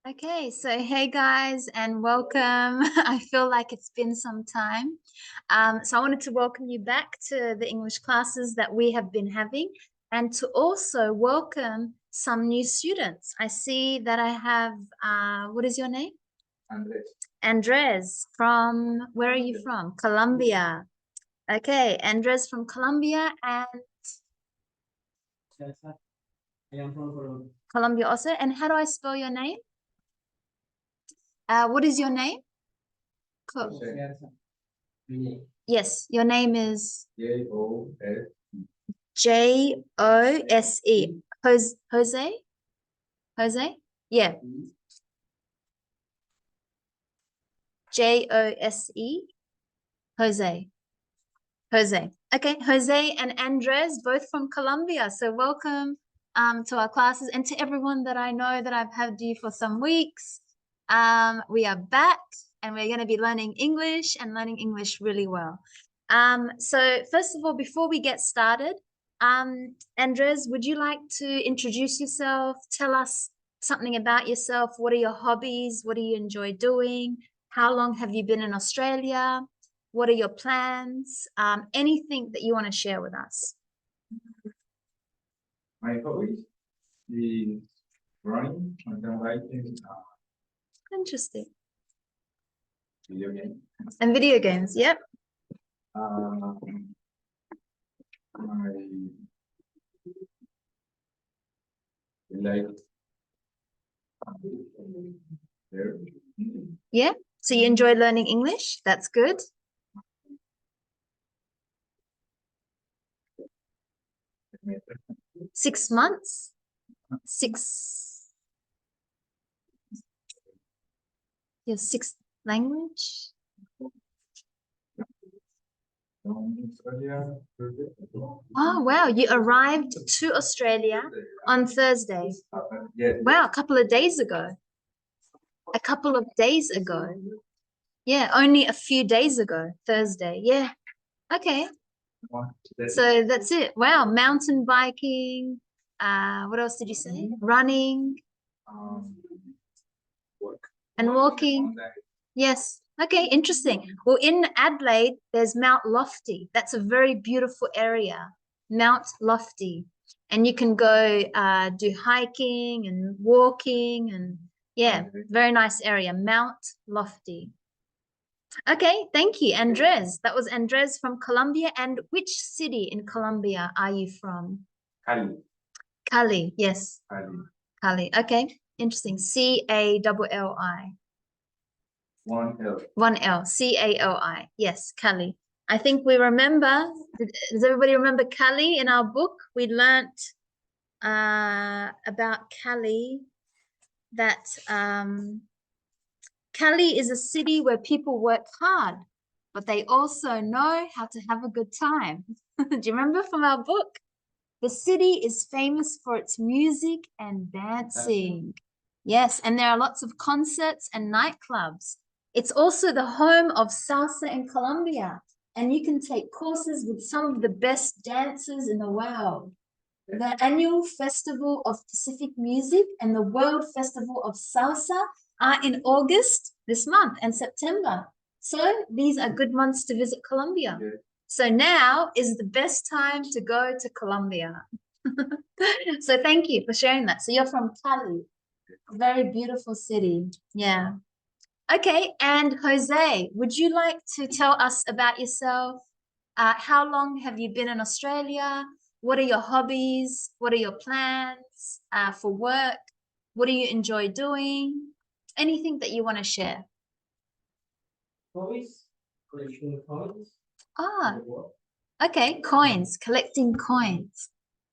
Okay, so hey guys, and welcome. I feel like it's been some time. So I wanted to welcome you back to the English classes that we have been having, and to also welcome some new students. I see that I have, what is your name? Andres. Andres from, where are you from? Colombia. Okay, Andres from Colombia, and I am from Colombia. Colombia also. And how do I spell your name? What is your name? Cool. Yes, your name is Jose. Jose. Jose? Jose? Yeah. Jose. Jose. Jose. Okay, Jose and Andres, both from Colombia. So welcome to our classes, and to everyone that I know that I've had you for some weeks. We are back and we're going to be learning English and learning English really well. So first of all, before we get started, Andres, would you like to introduce yourself? Tell us something about yourself. What are your hobbies? What do you enjoy doing? How long have you been in Australia? What are your plans? Anything that you want to share with us? My hobbies is running, mountain biking, Interesting. video game. And video games, yep. My like there. Yeah. So you enjoy learning English? That's good. Uh, 6 months? Your sixth language? Australia. Oh, wow. You arrived to Australia on Thursday. Yes. Wow, a couple of days ago. A couple of days ago. Yeah, only a few days ago, Thursday. Yeah. Okay. So that's it. Wow, mountain biking. What else did you say? Running Work. and walking. Yes. Okay, interesting. Well, in Adelaide, there's Mount Lofty. That's a very beautiful area, Mount Lofty. And you can go do hiking and walking, and yeah, very nice area, Mount Lofty. Okay, thank you, Andres. That was Andres from Colombia. And which city in Colombia are you from? Cali. Cali, yes. Cali. Cali. Okay, interesting. Cali. One L. One L. Cali. Yes, Cali. I think we remember. Does everybody remember Cali in our book? We learnt about Cali, that Cali is a city where people work hard, but they also know how to have a good time. Do you remember from our book? The city is famous for its music and dancing. Yes, and there are lots of concerts and nightclubs. It's also the home of salsa in Colombia, and you can take courses with some of the best dancers in the world. The annual Festival of Pacific Music and the World Festival of Salsa are in August this month and September. So these are good months to visit Colombia. So now is the best time to go to Colombia. So thank you for sharing that. So you're from Cali, a very beautiful city. Yeah. Okay, and Jose, would you like to tell us about yourself? How long have you been in Australia? What are your hobbies? What are your plans for work? What do you enjoy doing? Anything that you want to share? Hobbies? Collection of coins. Ah, okay, coins, collecting coins.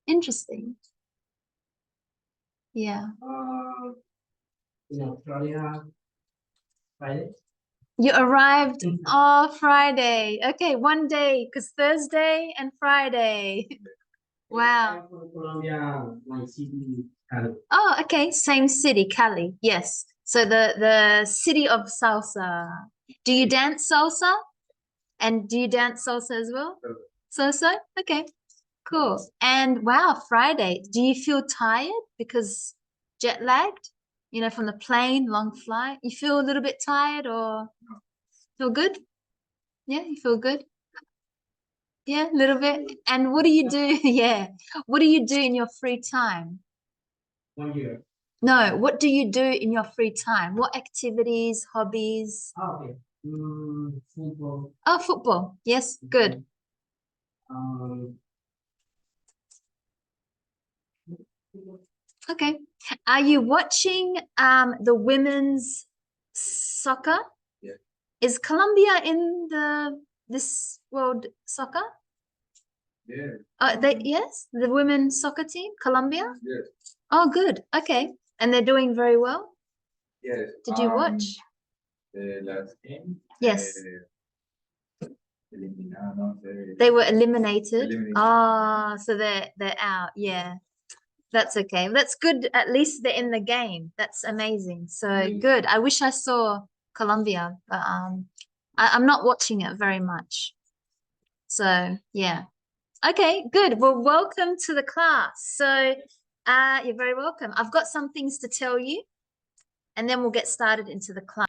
Interesting. Yeah. In Australia, Friday. You arrived Friday. Okay, one day, because Thursday and Friday. Wow. From Colombia, my city, Cali. Oh, okay, same city, Cali. Yes. So the city of salsa. Do you dance salsa? And do you dance salsa as well? Salsa? Okay, cool. And wow, Friday. Do you feel tired because jet lagged? You know, from the plane, long flight. You feel a little bit tired or feel good? Yeah, you feel good? Yeah, a little bit. And what do you do? Yeah. What do you do in your free time? 1 year. No, what do you do in your free time? What activities, hobbies? Okay. Football. Oh, football. Yes, good. Um, Okay. Are you watching the women's soccer? Yeah. Is Colombia in this World Soccer? Yeah. Yes, the women's soccer team, Colombia? Yes. Oh, good. Okay. And they're doing very well? Yes. Did you watch? The last game. Yes. Eliminaron, They were eliminated. Eliminated. Ah, so they're out. Yeah. That's okay. That's good. At least they're in the game. That's amazing. So good. I wish I saw Colombia, but I'm not watching it very much. So yeah. Okay, good. Well, welcome to the class. So you're very welcome. I've got some things to tell you, and then we'll get started into the class.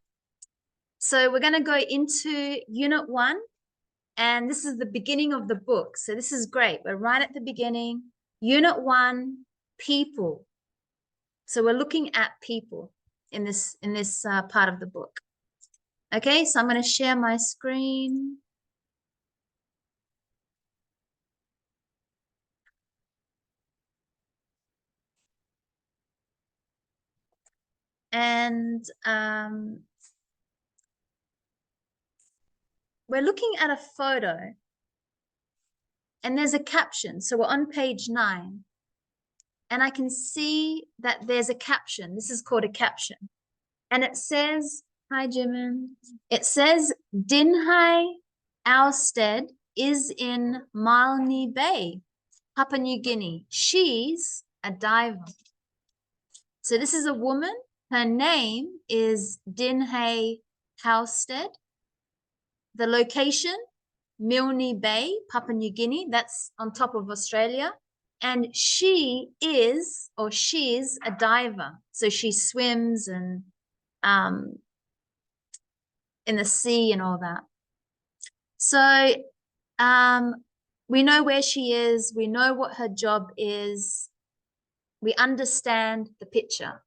So we're going to go into Unit 1, and this is the beginning of the book. So this is great. We're right at the beginning. Unit 1, people. So we're looking at people in this part of the book. Okay, so I'm going to share my screen. And we're looking at a photo and there's a caption. So we're on page 9 and I can see that there's a caption. This is called a caption. And it says, hi, Jimin. It says, Dinhai Alstead is in Malni Bay, Papua New Guinea. She's a diver. So this is a woman. Her name is Dinhai Halstead. The location, Milne Bay, Papua New Guinea. That's on top of Australia. And she is, or she's a diver. So she swims and in the sea and all that. So we know where she is. We know what her job is. We understand the picture.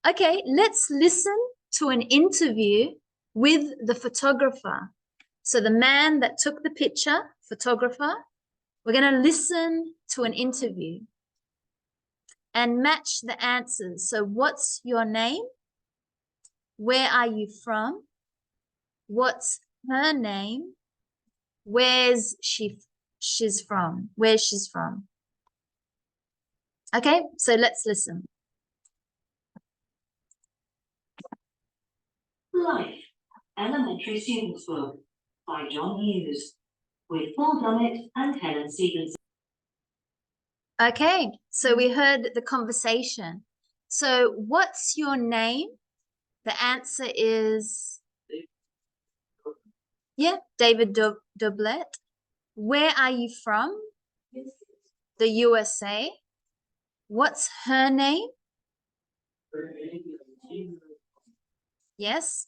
Okay, let's listen to an interview with the photographer. So the man that took the picture, photographer, we're going to listen to an interview and match the answers. So what's your name? Where are you from? What's her name? Where's she's from? Where she's from? Okay, so let's listen. Life, Elementary Students Book by John Hughes, with Paul Dummett and Helen Stevenson. Okay, so we heard the conversation. So what's your name? The answer is, yeah, David Doblet. Where are you from? The USA. What's her name? Yes.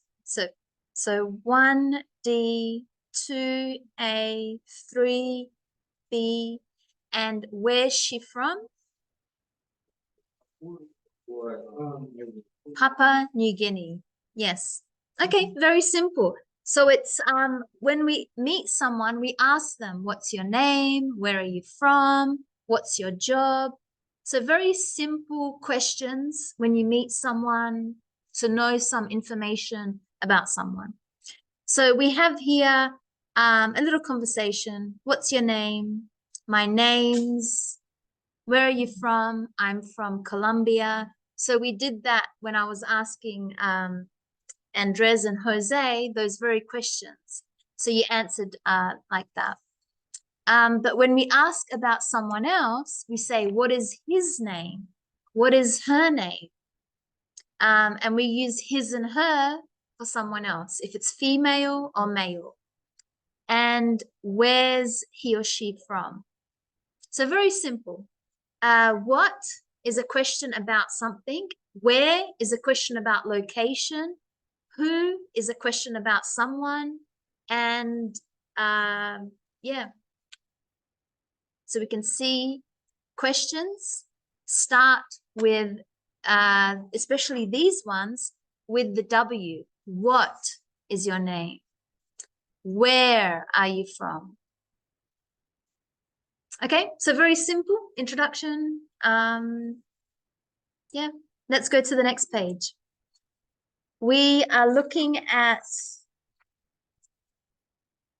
So 1D, 2A, 3B, and where's she from? Papua New Guinea. Yes. Okay, very simple. So it's when we meet someone, we ask them, what's your name? Where are you from? What's your job? So very simple questions when you meet someone to know some information about someone. So we have here a little conversation. What's your name? My name's, where are you from? I'm from Colombia. So we did that when I was asking Andres and Jose those very questions. So you answered like that. But when we ask about someone else, we say, what is his name? What is her name? And we use his and her for someone else, if it's female or male. And where's he or she from? So very simple. What is a question about something. Where is a question about location. Who is a question about someone. And yeah. So we can see questions start with, especially these ones, with the W. What is your name? Where are you from? Okay, so very simple introduction. Yeah, let's go to the next page. We are looking at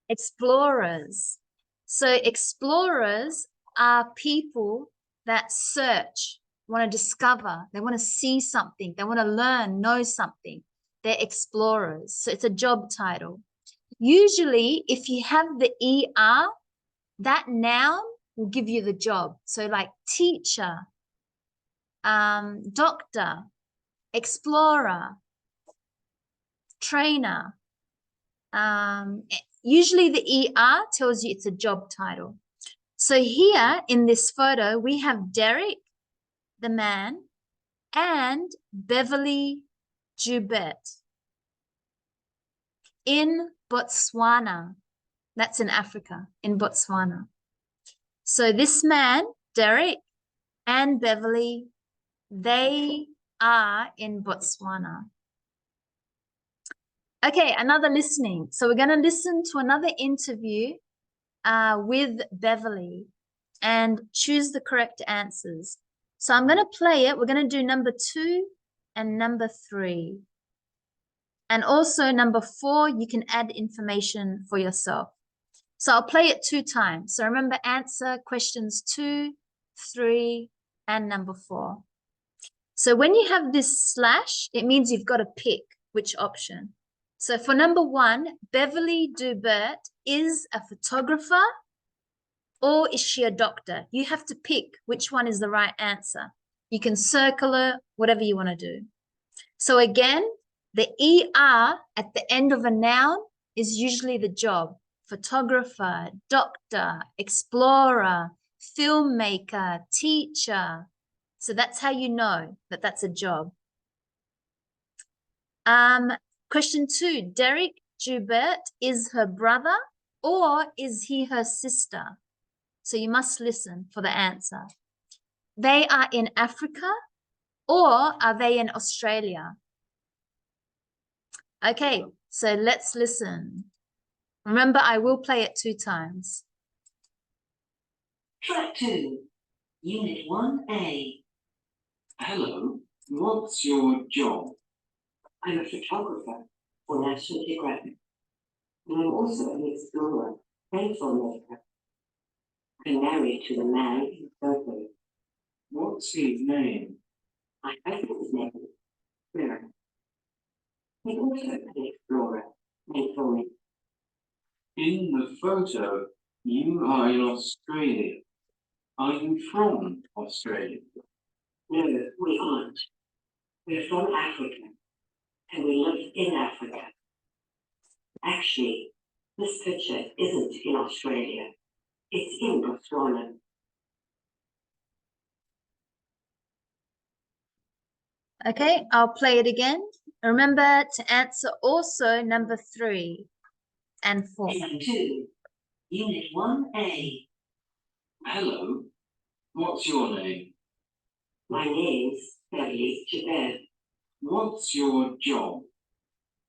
explorers. So explorers are people that search, want to discover, they want to see something, they want to learn, know something. They're explorers. So it's a job title. Usually, if you have the ER, that noun will give you the job. So like teacher, doctor, explorer, trainer. Usually the ER tells you it's a job title. So here in this photo, we have Derek, the man, and Beverly Joubert in Botswana. That's in Africa, in Botswana. So this man, Derek, and Beverly, they are in Botswana. Okay, another listening. So we're going to listen to another interview with Beverly and choose the correct answers. So I'm going to play it. We're going to do number 2 and number 3. And also number 4, you can add information for yourself. So I'll play it 2 times. So remember, answer questions 2, 3, and number 4. So when you have this slash, it means you've got to pick which option. So for number 1, Beverly Joubert is a photographer, or is she a doctor? You have to pick which one is the right answer. You can circle it, whatever you want to do. So again, the ER at the end of a noun is usually the job. Photographer, doctor, explorer, filmmaker, teacher. So that's how you know that that's a job. Question 2, Derek Joubert is her brother, or is he her sister? So you must listen for the answer. They are in Africa, or are they in Australia? Okay, so let's listen. Remember, I will play it 2 times. Track 2, Unit 1A. Hello, what's your job? I'm a photographer for National Geographic. And I'm also an explorer and filmmaker. I'm married to the man in the photo. What's his name? My husband's name is Spirit. He's also an explorer and filmmaker. In the photo, you are in Australia. Are you from Australia? No, we aren't. We're from Africa, and we live in Africa. Actually, this picture isn't in Australia. It's in Botswana. Okay, I'll play it again. Remember to answer also number 3 and 4. Track 2, Unit 1A. Hello, what's your name? My name's Beverly Joubert. What's your job?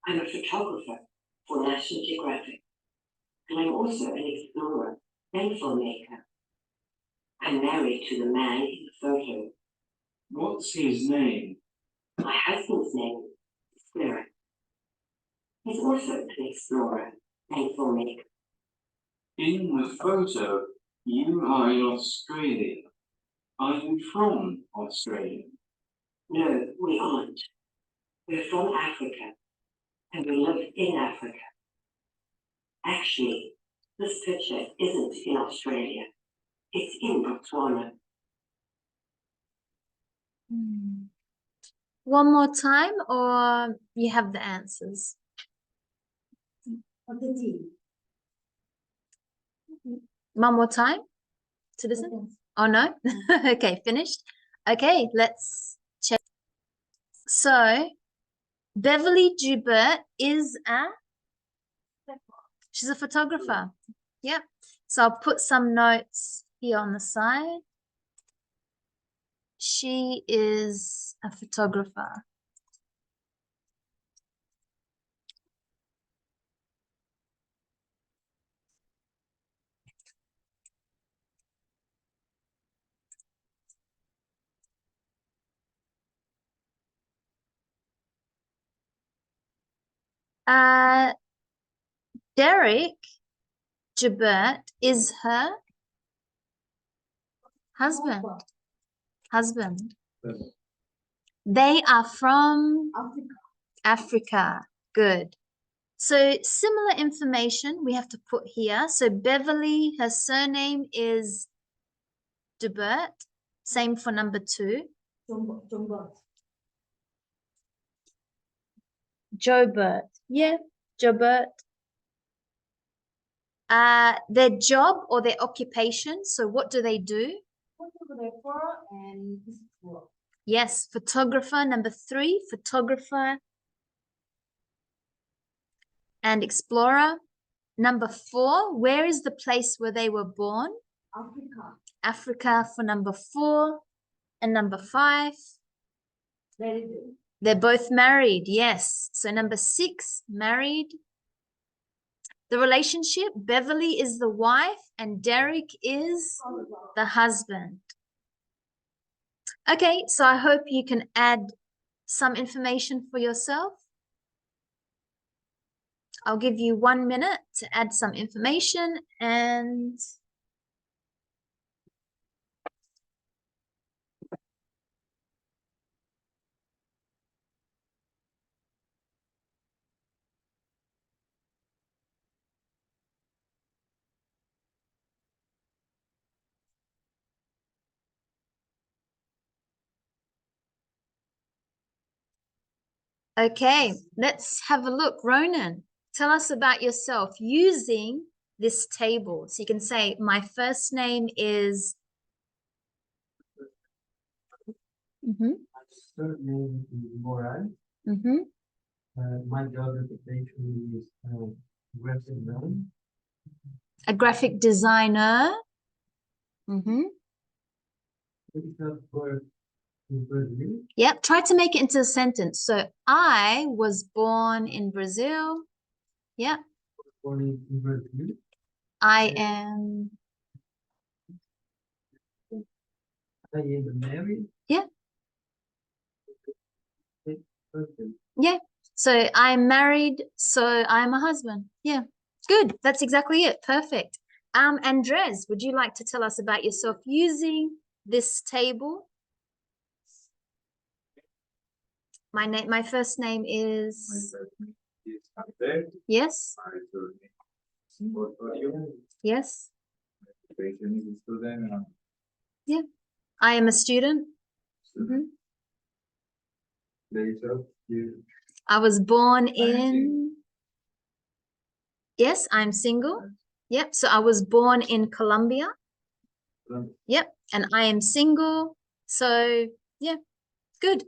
I'm a photographer for National Geographic, and I'm also an explorer and filmmaker. I'm married to the man in the photo. What's his name? My husband's name is Spirit. He's also an explorer and filmmaker. In the photo, you are in Australia. Are you from Australia? No, we aren't. We're from Africa, and we live in Africa. Actually, this picture isn't in Australia. It's in Botswana. One more time, or you have the answers? One more time to listen? Oh, no? Okay, finished. Okay, let's check. So Beverly Joubert is she's a photographer. Yep. So I'll put some notes here on the side. She is a photographer. Derek Joubert is her husband. Husband. They are from Africa. Good. So similar information we have to put here. So Beverly, her surname is Joubert. Same for number 2. Joubert. Yeah, Joubert. Their job or their occupation. So what do they do? Yes, photographer. Number 3, photographer and explorer. Number 4, where is the place where they were born? Africa. Africa for number 4. And number 5? They're both married, yes. So number 6, married. The relationship, Beverly is the wife and Derek is the husband. Okay, so I hope you can add some information for yourself. I'll give you 1 minute to add some information and okay, let's have a look. Ronan, tell us about yourself using this table. So you can say, my first name is... My surname is Moran. My job occupation is graphic design. A graphic designer. Work in Brazil. Yep, try to make it into a sentence. So I was born in Brazil. Yep. Born in Brazil. I am married. Yeah. Okay. Yeah. So I'm married, so I'm a husband. Yeah. Good. That's exactly it. Perfect. Andres, would you like to tell us about yourself using this table? My first name is... Albert. Yes. My surname is Portorio. Yes. Occupation is student. Yeah. I am a student. Place of you. I was born in... Yes, I'm single. Yep. So I was born in Colombia. Yep. And I am single. So yeah, good.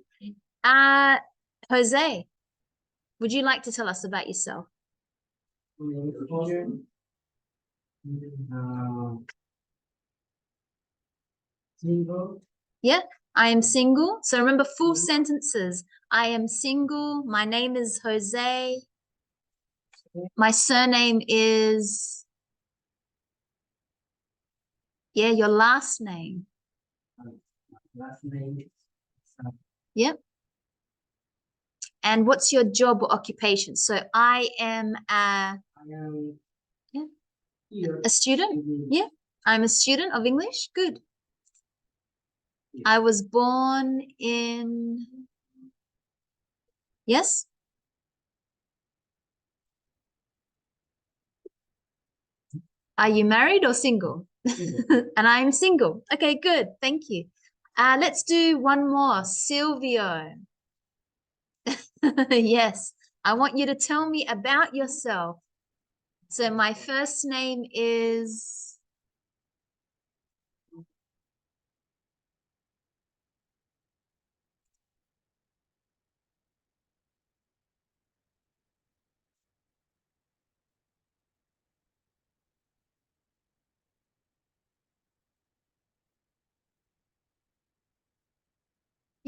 Jose, would you like to tell us about yourself? Single. Yeah, I am single. So remember full sentences. I am single. My name is Jose. My surname is... Yeah, your last name. Last name. Yep. And what's your job or occupation? So I am I am here. a student. Yeah, I'm a student of English. Good. I was born in... Yes? Are you married or single? And I'm single. Okay, good. Thank you. Let's do one more. Silvio. Yes. I want you to tell me about yourself. So my first name is...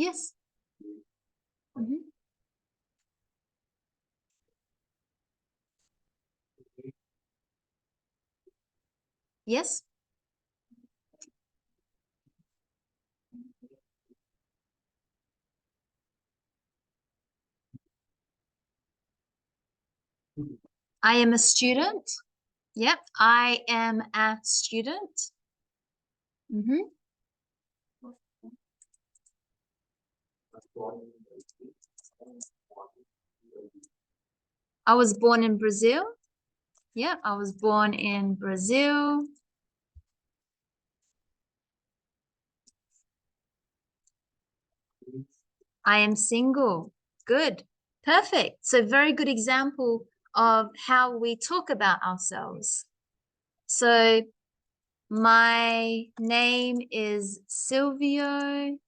Yes. Mhm. Yes. I am a student. Yep, I am a student. Mhm. I was born in Brazil. Yeah, I was born in Brazil. I am single. Good. Perfect. So very good example of how we talk about ourselves. So my name is Silvio.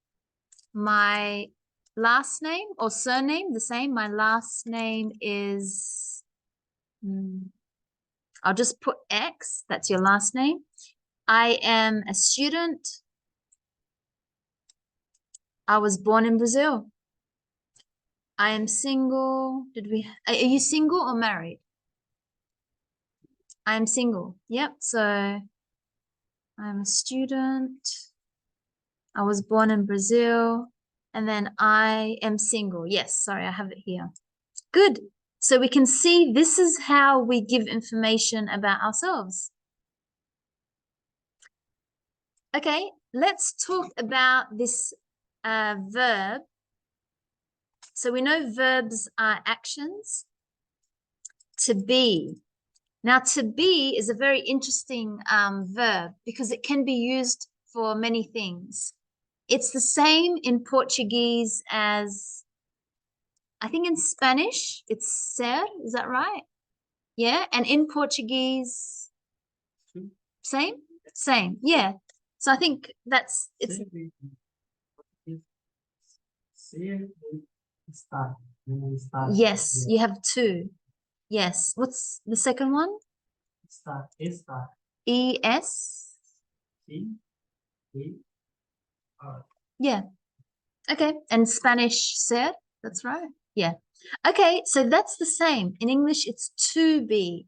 My last name or surname, the same. My last name is, I'll just put X. That's your last name. I am a student. I was born in Brazil. I am single. Are you single or married? I'm single. Yep. So I'm a student. I was born in Brazil. And then I am single. Yes, sorry, I have it here. Good. So we can see this is how we give information about ourselves. Okay, let's talk about this verb. So we know verbs are actions. To be. Now, to be is a very interesting verb because it can be used for many things. It's the same in Portuguese as, I think in Spanish, it's ser, is that right? Yeah, and in Portuguese, same? Same, yeah. So I think it's yes, you have two. Yes. What's the second one? ES. Yeah. Okay. And Spanish ser, that's right. Yeah. Okay, so that's the same. In English, it's to be.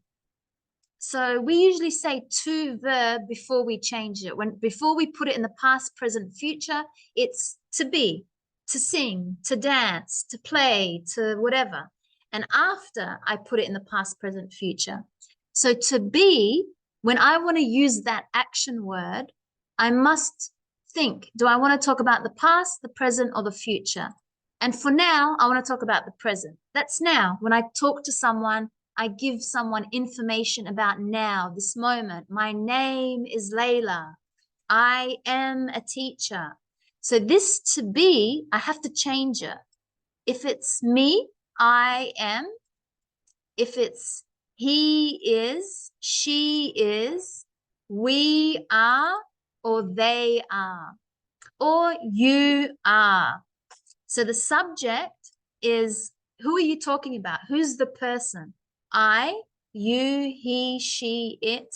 So we usually say to verb before we change it. Before we put it in the past, present, future, it's to be, to sing, to dance, to play, to whatever. And after I put it in the past, present, future. So to be, when I want to use that action word, I must think, do I want to talk about the past, the present, or the future? And for now, I want to talk about the present. That's now. When I talk to someone, I give someone information about now, this moment. My name is Laila. I am a teacher. So this to be, I have to change it. If it's me, I am. If it's he is, she is, we are, or they are, or you are. So the subject is, who are you talking about? Who's the person? I, you, he, she, it.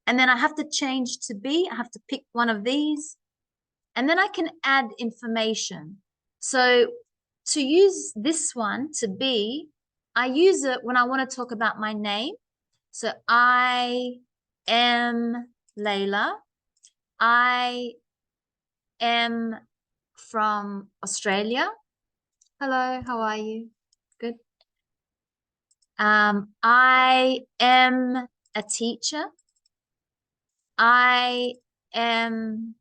And then I have to change to be. I have to pick one of these. And then I can add information. So to use this one, to be, I use it when I want to talk about my name. So I am Laila. I am from Australia. Hello, how are you? Good. I am a teacher. I am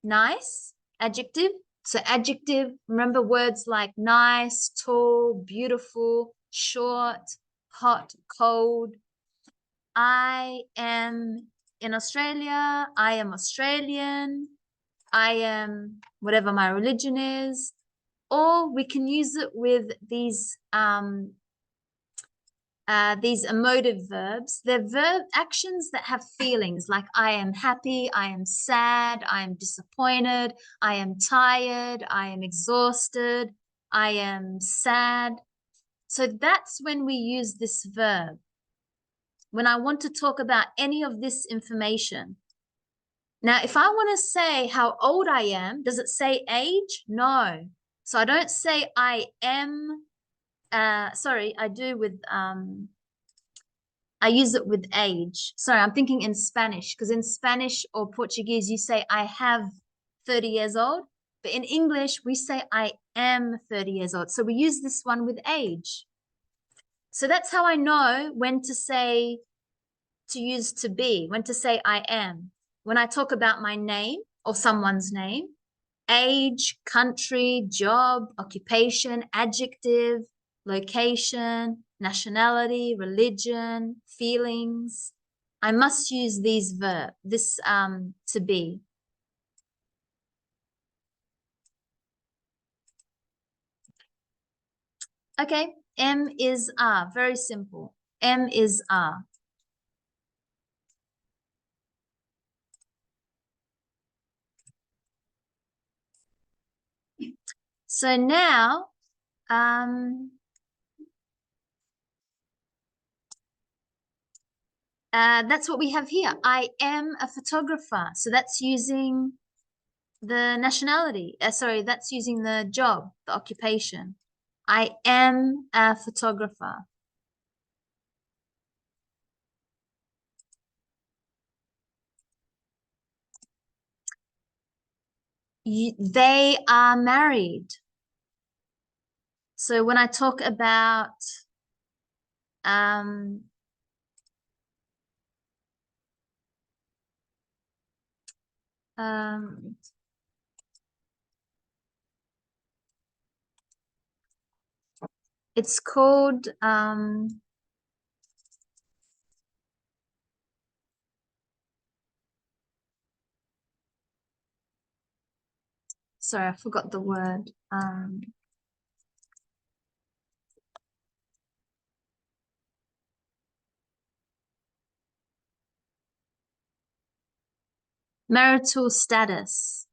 nice, adjective. So adjective, remember words like nice, tall, beautiful, short, hot, cold. I am in Australia. I am Australian. I am whatever my religion is. Or we can use it with these emotive verbs. They're verb actions that have feelings like I am happy, I am sad, I am disappointed, I am tired, I am exhausted, I am sad. So that's when we use this verb. When I want to talk about any of this information. Now, if I want to say how old I am, does it say age? No. So I don't say I am, sorry, I do with, I use it with age. Sorry, I'm thinking in Spanish, because in Spanish or Portuguese, you say I have 30 years old. But in English, we say I am 30 years old. So we use this one with age. So that's how I know when to say, to use to be, when to say I am. When I talk about my name or someone's name, age, country, job, occupation, adjective, location, nationality, religion, feelings. I must use these this to be. Okay, M is R, very simple. M is R. So now, that's what we have here. I am a photographer. So that's using the nationality. Sorry, that's using the job, the occupation. I am a photographer. They are married. So when I talk about it's called sorry, I forgot the word. Marital status.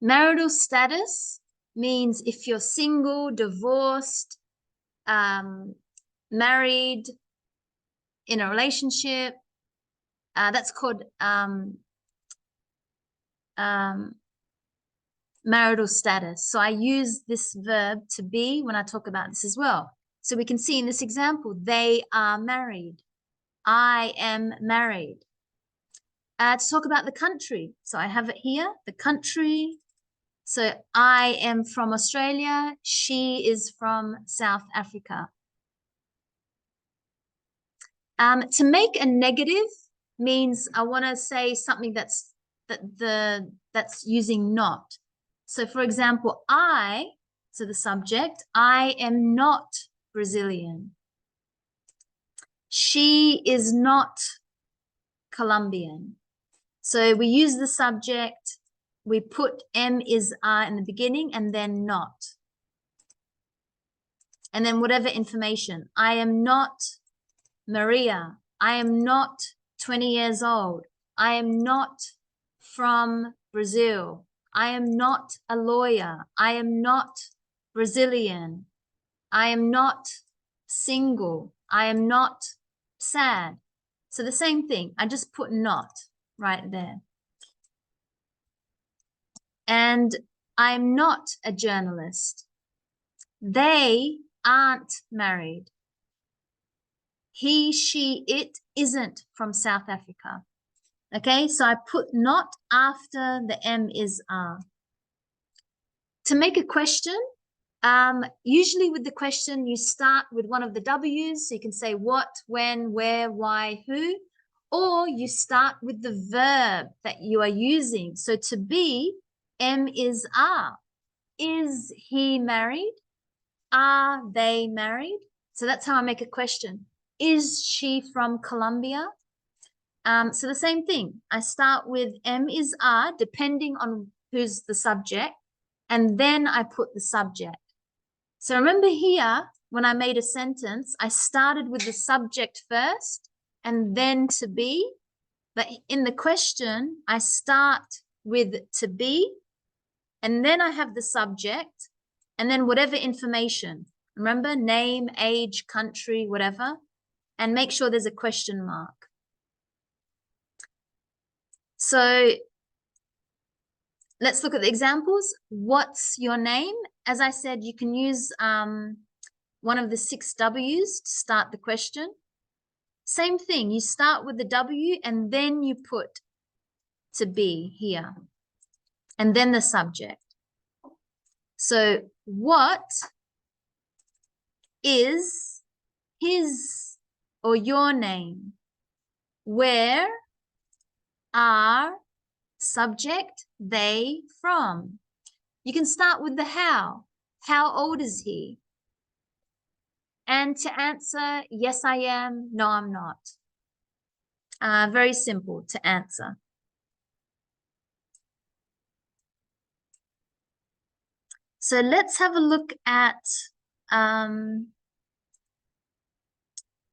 Marital status means if you're single, divorced, married, in a relationship, that's called marital status. So I use this verb to be when I talk about this as well. So we can see in this example, they are married. I am married. To talk about the country. So I have it here, the country. So I am from Australia. She is from South Africa. To make a negative means I want to say something that's using not. So for example, so the subject, I am not Brazilian. She is not Colombian. So we use the subject, we put M is R in the beginning and then not. And then whatever information. I am not Maria. I am not 20 years old. I am not from Brazil. I am not a lawyer. I am not Brazilian. I am not single. I am not sad. So the same thing. I just put not right there. And I'm not a journalist. They aren't married. He, she, it isn't from South Africa. Okay, so I put not after the M is R. To make a question, usually with the question, you start with one of the W's. So you can say what, when, where, why, who, or you start with the verb that you are using. So to be, M is R. Is he married? Are they married? So that's how I make a question. Is she from Colombia? So the same thing. I start with M is R, depending on who's the subject, and then I put the subject. So remember here, when I made a sentence, I started with the subject first and then to be. But in the question, I start with to be, and then I have the subject, and then whatever information. Remember, name, age, country, whatever, and make sure there's a question mark. So let's look at the examples. What's your name? As I said, you can use one of the 6 W's to start the question. Same thing, you start with the W and then you put to be here, and then the subject. So what is his or your name? Where are subject they from? You can start with the how. How old is he? And to answer, yes, I am, no, I'm not. Very simple to answer. So let's have a look at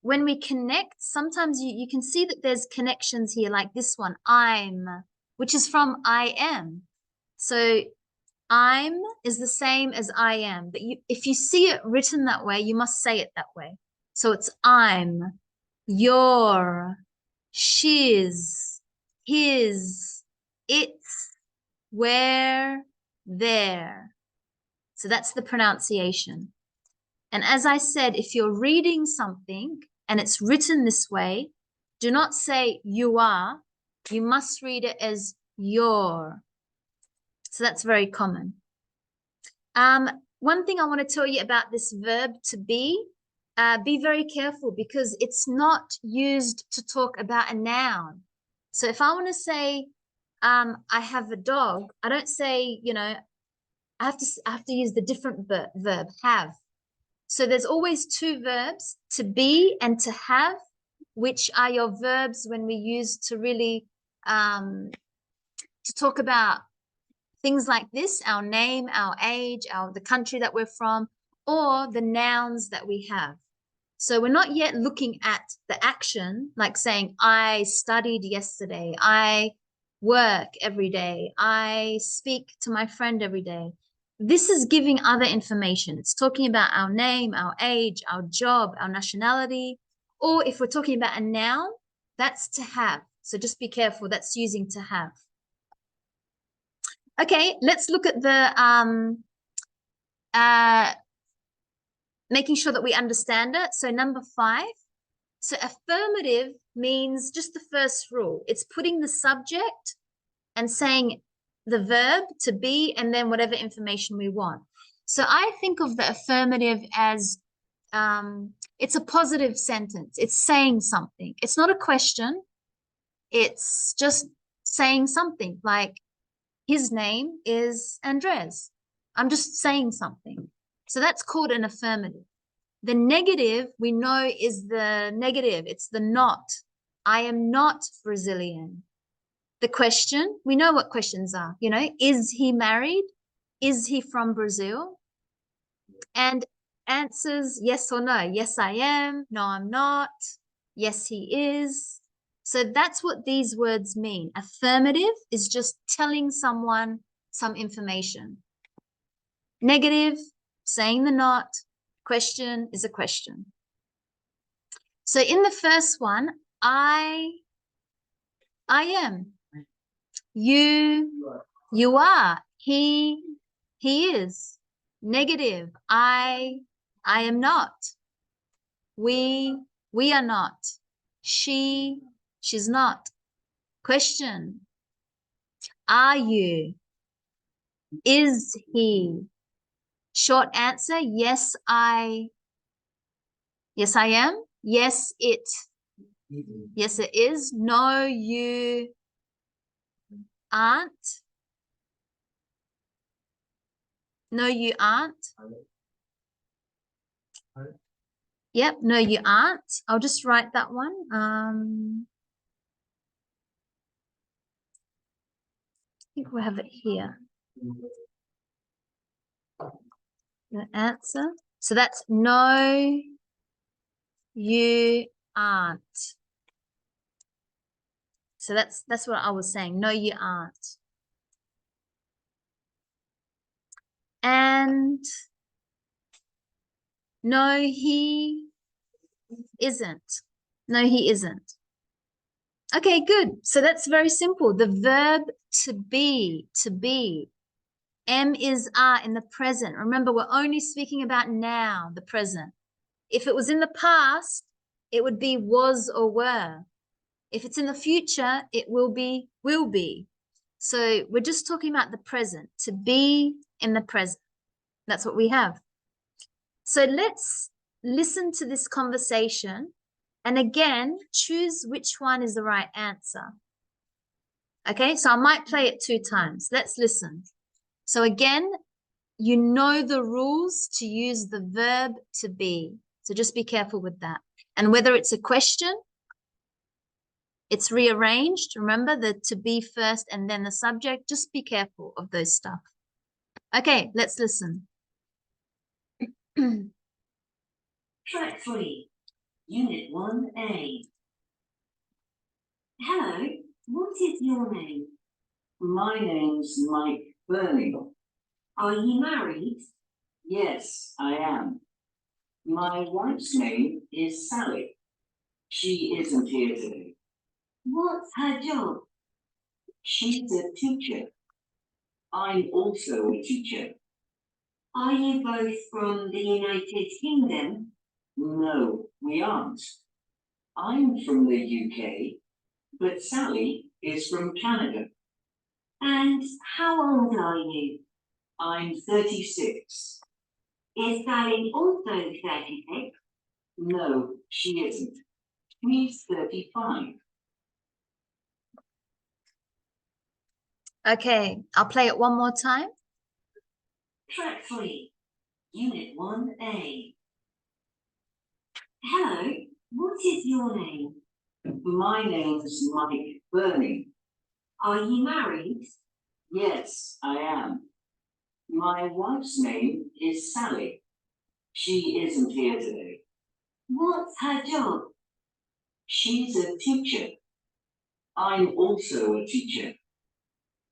when we connect. Sometimes you can see that there's connections here, like this one, I'm, which is from I am. So I'm is the same as I am, but if you see it written that way, you must say it that way. So it's I'm, your, she's, his, it's, where, there. So that's the pronunciation. And as I said, if you're reading something and it's written this way, do not say you are. You must read it as your. So that's very common. One thing I want to tell you about this verb to be very careful because it's not used to talk about a noun. So if I want to say, I have a dog, I don't say, I have to use the different verb, have. So there's always 2 verbs, to be and to have, which are your verbs when we use to really to talk about things like this, our name, our age, the country that we're from, or the nouns that we have. So we're not yet looking at the action, like saying, I studied yesterday, I work every day, I speak to my friend every day. This is giving other information. It's talking about our name, our age, our job, our nationality, or if we're talking about a noun, that's to have. So just be careful, that's using to have. Okay, let's look at the making sure that we understand it. So number 5. So affirmative means just the first rule. It's putting the subject and saying the verb to be and then whatever information we want. So I think of the affirmative as it's a positive sentence. It's saying something. It's not a question. It's just saying something like, his name is Andres. I'm just saying something. So that's called an affirmative. The negative we know is the negative. It's the not. I am not Brazilian. The question, we know what questions are, is he married? Is he from Brazil? And answers yes or no. Yes, I am. No, I'm not. Yes, he is. So that's what these words mean. Affirmative is just telling someone some information. Negative, saying the not. Question is a question. So in the first one, I am. You are. He is. Negative, I am not. We are not. She's not. Question, are you? Is he? Short answer, yes, I am. Yes, it. Yes, it is. No, you aren't. No, you aren't. Yep, no, you aren't. I'll just write that one. I think we'll have it here. The answer. So that's no, you aren't. So that's what I was saying. No, you aren't. And no, he isn't. No, he isn't. Okay, good. So that's very simple. The verb to be, to be. M is are in the present. Remember, we're only speaking about now, the present. If it was in the past, it would be was or were. If it's in the future, it will be, will be. So we're just talking about the present, to be in the present. That's what we have. So let's listen to this conversation and again, choose which one is the right answer. Okay, so I might play it 2 times. Let's listen. So again, you know the rules to use the verb to be. So just be careful with that. And whether it's a question, it's rearranged. Remember the to be first and then the subject. Just be careful of those stuff. Okay, let's listen. Track 3, Unit 1A. Hello, what is your name? My name's Mike Burney. Are you married? Yes, I am. My wife's name is Sally. She isn't here today. What's her job? She's a teacher. I'm also a teacher. Are you both from the United Kingdom? No, we aren't. I'm from the UK, but Sally is from Canada. And how old are you? I'm 36. Is Sally also 36? No, she isn't. She's 35. Okay, I'll play it one more time. Track 3, Unit 1A. Hello, what is your name? My name's Mike Burney. Are you married? Yes, I am. My wife's name is Sally. She isn't here today. What's her job? She's a teacher. I'm also a teacher.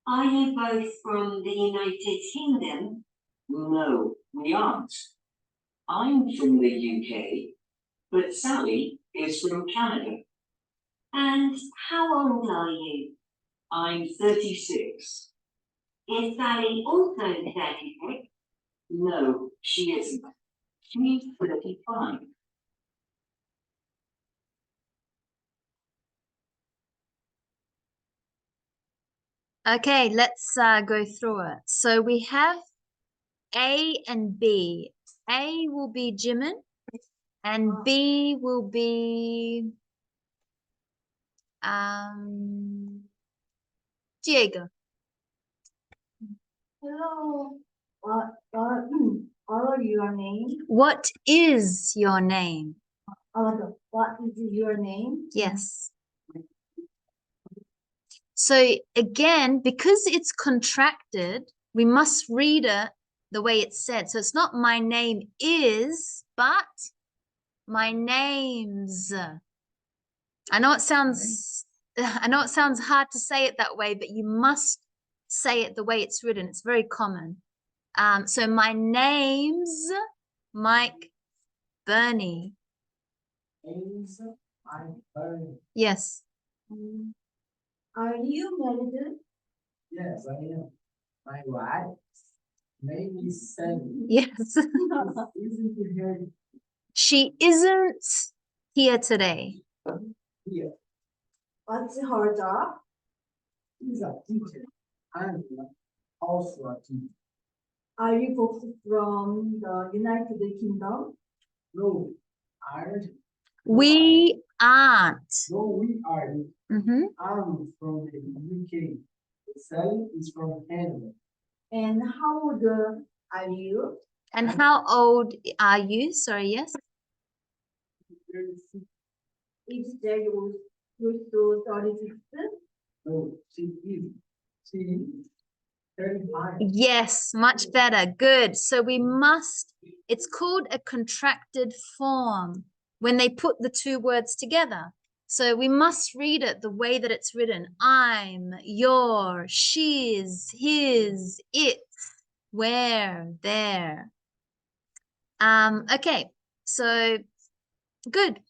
Are you both from the United Kingdom? No, we aren't. I'm from the UK, but Sally is from Canada. And how old are you? I'm 36. Is Sally also 36? No, she isn't. She's 35. Okay, let's go through it. So we have A and B. A will be Jimin and B will be Diego. Hello. What are your name? What is your name? What is your name? Yes. So again, because it's contracted, we must read it the way it's said. So it's not my name is, but my name's. I know it sounds hard to say it that way, but you must say it the way it's written. It's very common. So my name's Mike Burney. Name's I'm Barney. Yes. Are you married? Yes, I am. My wife name is Sally. Yes. Isn't here She isn't here today. here. What's her job? She's a teacher. I'm also a teacher. Are you both from the United Kingdom? No, aren't. We aren't. No, we are. Mhm. I'm from the UK. Sally is from Canada. And how old are you? And how old are you? Sorry, yes. Is there close to 36? No, she is. She is 35. Yes, much better. Good. So we must, it's called a contracted form when they put the 2 words together. So we must read it the way that it's written. I'm, your, she's, his, it's, where, there. Okay, so good.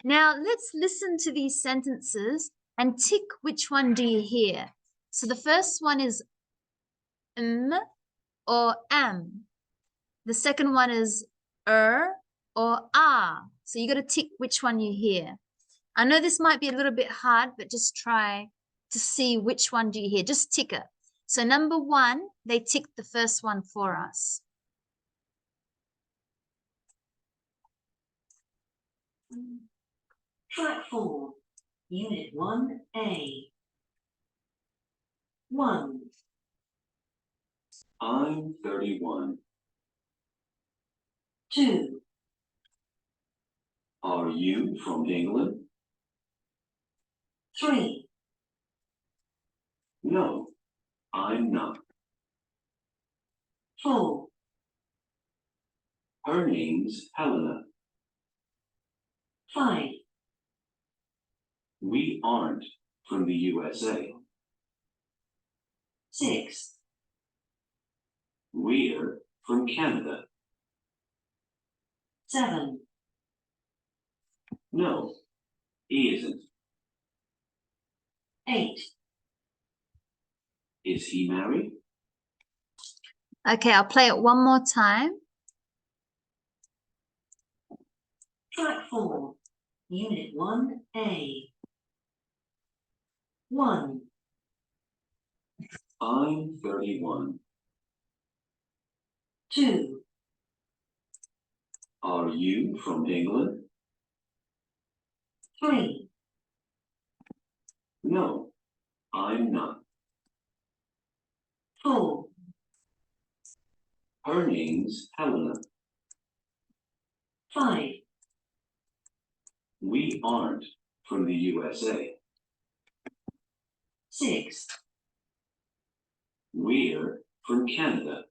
Now let's listen to these sentences and tick which one do you hear. So the first one is or am. The second one is or ah. So you got to tick which one you hear. I know this might be a little bit hard, but just try to see which one do you hear. Just tick it. So number 1, they ticked the first one for us. Track 4, Unit 1A. 1, I'm 31. 2, Are you from England? 3, No, I'm not. 4, Her name's Helena. 5, We aren't from the USA. 6, We're from Canada. 7, No, he isn't. 8, Is he married? Okay, I'll play it one more time. Track 4, Unit 1A. 1, I'm 31. 2, Are you from England? 3, No, I'm not. 4, Her name's Helena. 5, We aren't from the USA. 6, We're from Canada.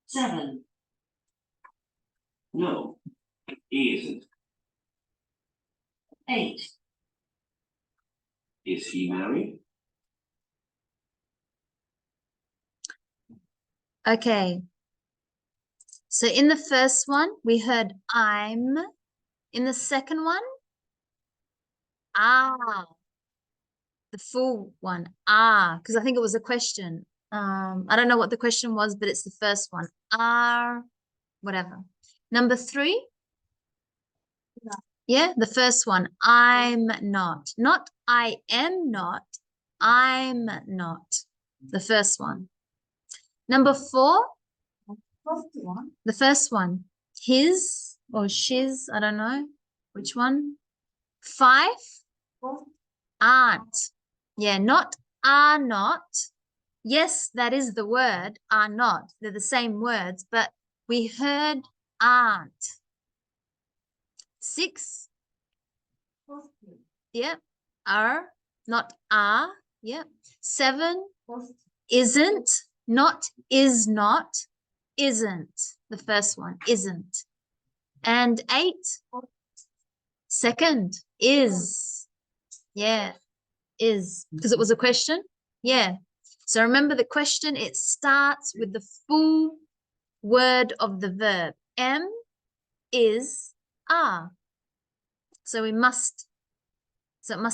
7, No, he isn't. 8, Is he married? Okay. So in the first one, we heard I'm. In the second one, ah. The full one, ah, because I think it was a question. I don't know what the question was, but it's the first one. Are, whatever. Number 3. Yeah, the first one. I'm not. Not I am not. I'm not. The first one. Number 4. The first one. His or she's, I don't know. Which one? 5. Aren't. Yeah, not are not. Yes, that is the word, are not. They're the same words, but we heard aren't. 6. Yeah, are, not are. Yeah. 7. Isn't, not is not, isn't. The first one, isn't. And 8. Second, is. Yeah, is. Because it was a question. Yeah. So remember the question, it starts with the full word of the verb. Am, is, are. So it must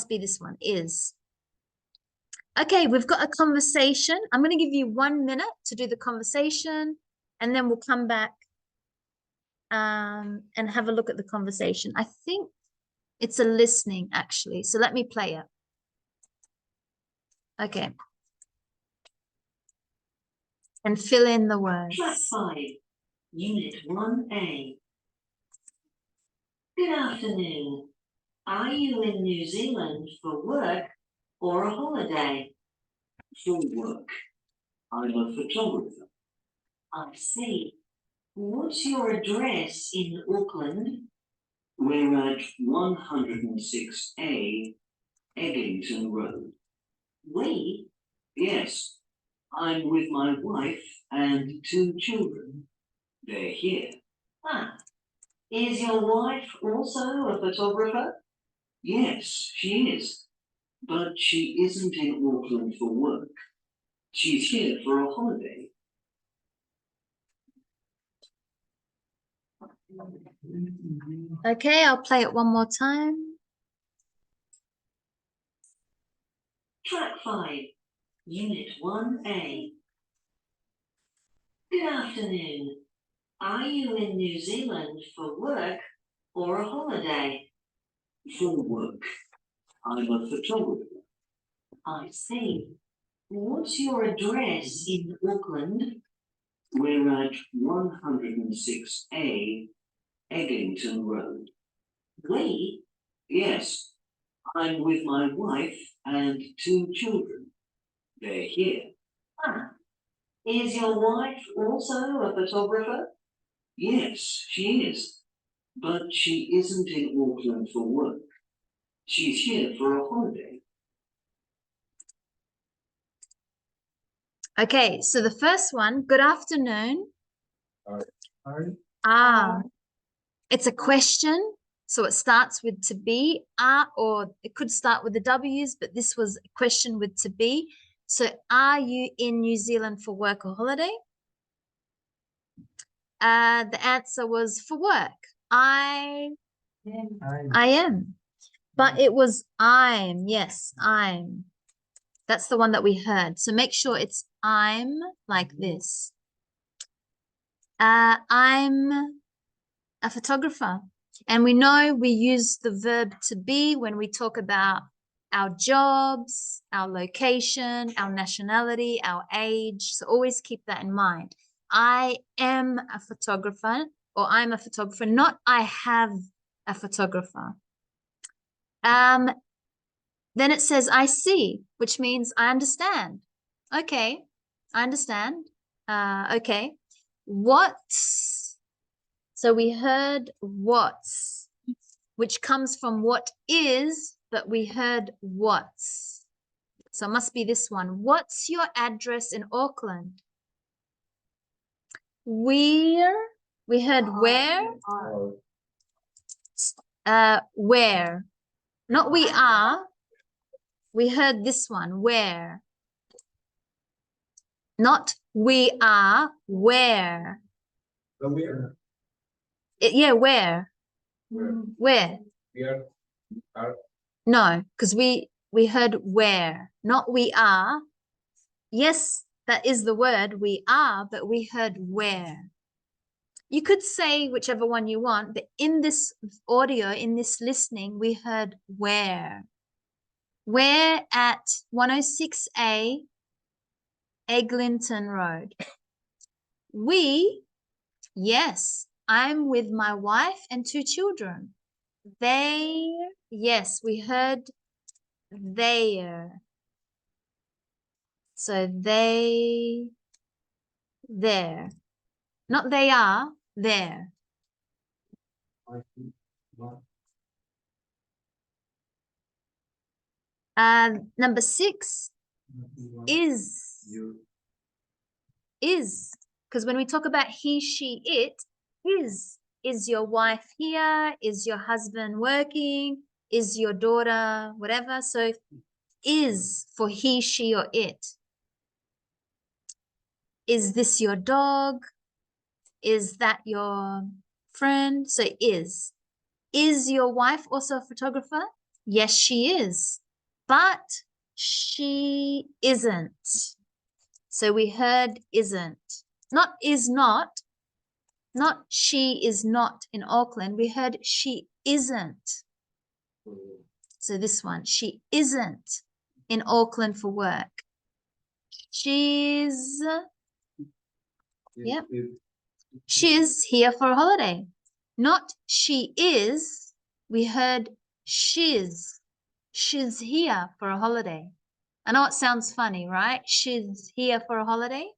be this one, is. Okay, we've got a conversation. I'm going to give you 1 minute to do the conversation, and then we'll come back and have a look at the conversation. I think it's a listening, actually. So let me play it. Okay. And fill in the words. Track 5, Unit 1A. Good afternoon. Are you in New Zealand for work or a holiday? For work. I'm a photographer. I see. What's your address in Auckland? We're at 106A Eglinton Road. We? Yes, I'm with my wife and 2 children. They're here. Ah. Is your wife also a photographer? Yes, she is. But she isn't in Auckland for work. She's here for a holiday. Okay, I'll play it one more time. Part 5, Unit 1A. Good afternoon. Are you in New Zealand for work or a holiday? For work. I'm a photographer. I see. What's your address in Auckland? We're at 106A Eglinton Road. We? Yes, I'm with my wife and 2 children. They're here. Ah. Is your wife also a photographer? Yes, she is. But she isn't in Auckland for work. She's here for a holiday. Okay, so the first one, good afternoon. It's a question, so it starts with to be, or it could start with the W's, but this was a question with to be. So are you in New Zealand for work or holiday? The answer was for work. I am. But it was I'm. Yes, I'm. That's the one that we heard. So make sure it's I'm like this. I'm a photographer. And we know we use the verb to be when we talk about our jobs, our location, our nationality, our age. So always keep that in mind. I am a photographer, or I'm a photographer, not I have a photographer. Then it says I see, which means I understand. Okay, I understand. Okay. What's? So we heard what's, which comes from what is, but we heard what's. So it must be this one. What's your address in Auckland? Where? We heard where? Where? Not we are. We heard this one, where. Not we are, where. Where? Yeah, where? Where? Where? No, because we heard where, not we are. Yes, that is the word we are, but we heard where. You could say whichever one you want, but in this audio, in this listening, we heard where. We're at 106A Eglinton Road. We, yes, I'm with my wife and 2 children. They, yes, we heard there. So they, there. Not they are, there. Number 6 is. Is. Because when we talk about he, she, it, is your wife here? Is your husband working? Is your daughter, whatever? So is for he, she, or it. Is this your dog? Is that your friend? So is. Is your wife also a photographer? Yes, she is. But she isn't. So we heard isn't. Not is not. Not she is not in Auckland. We heard she isn't. So this one, she isn't in Auckland for work. She's, yep. She's here for a holiday. Not she is. We heard she's. She's here for a holiday. I know it sounds funny, right? She's here for a holiday.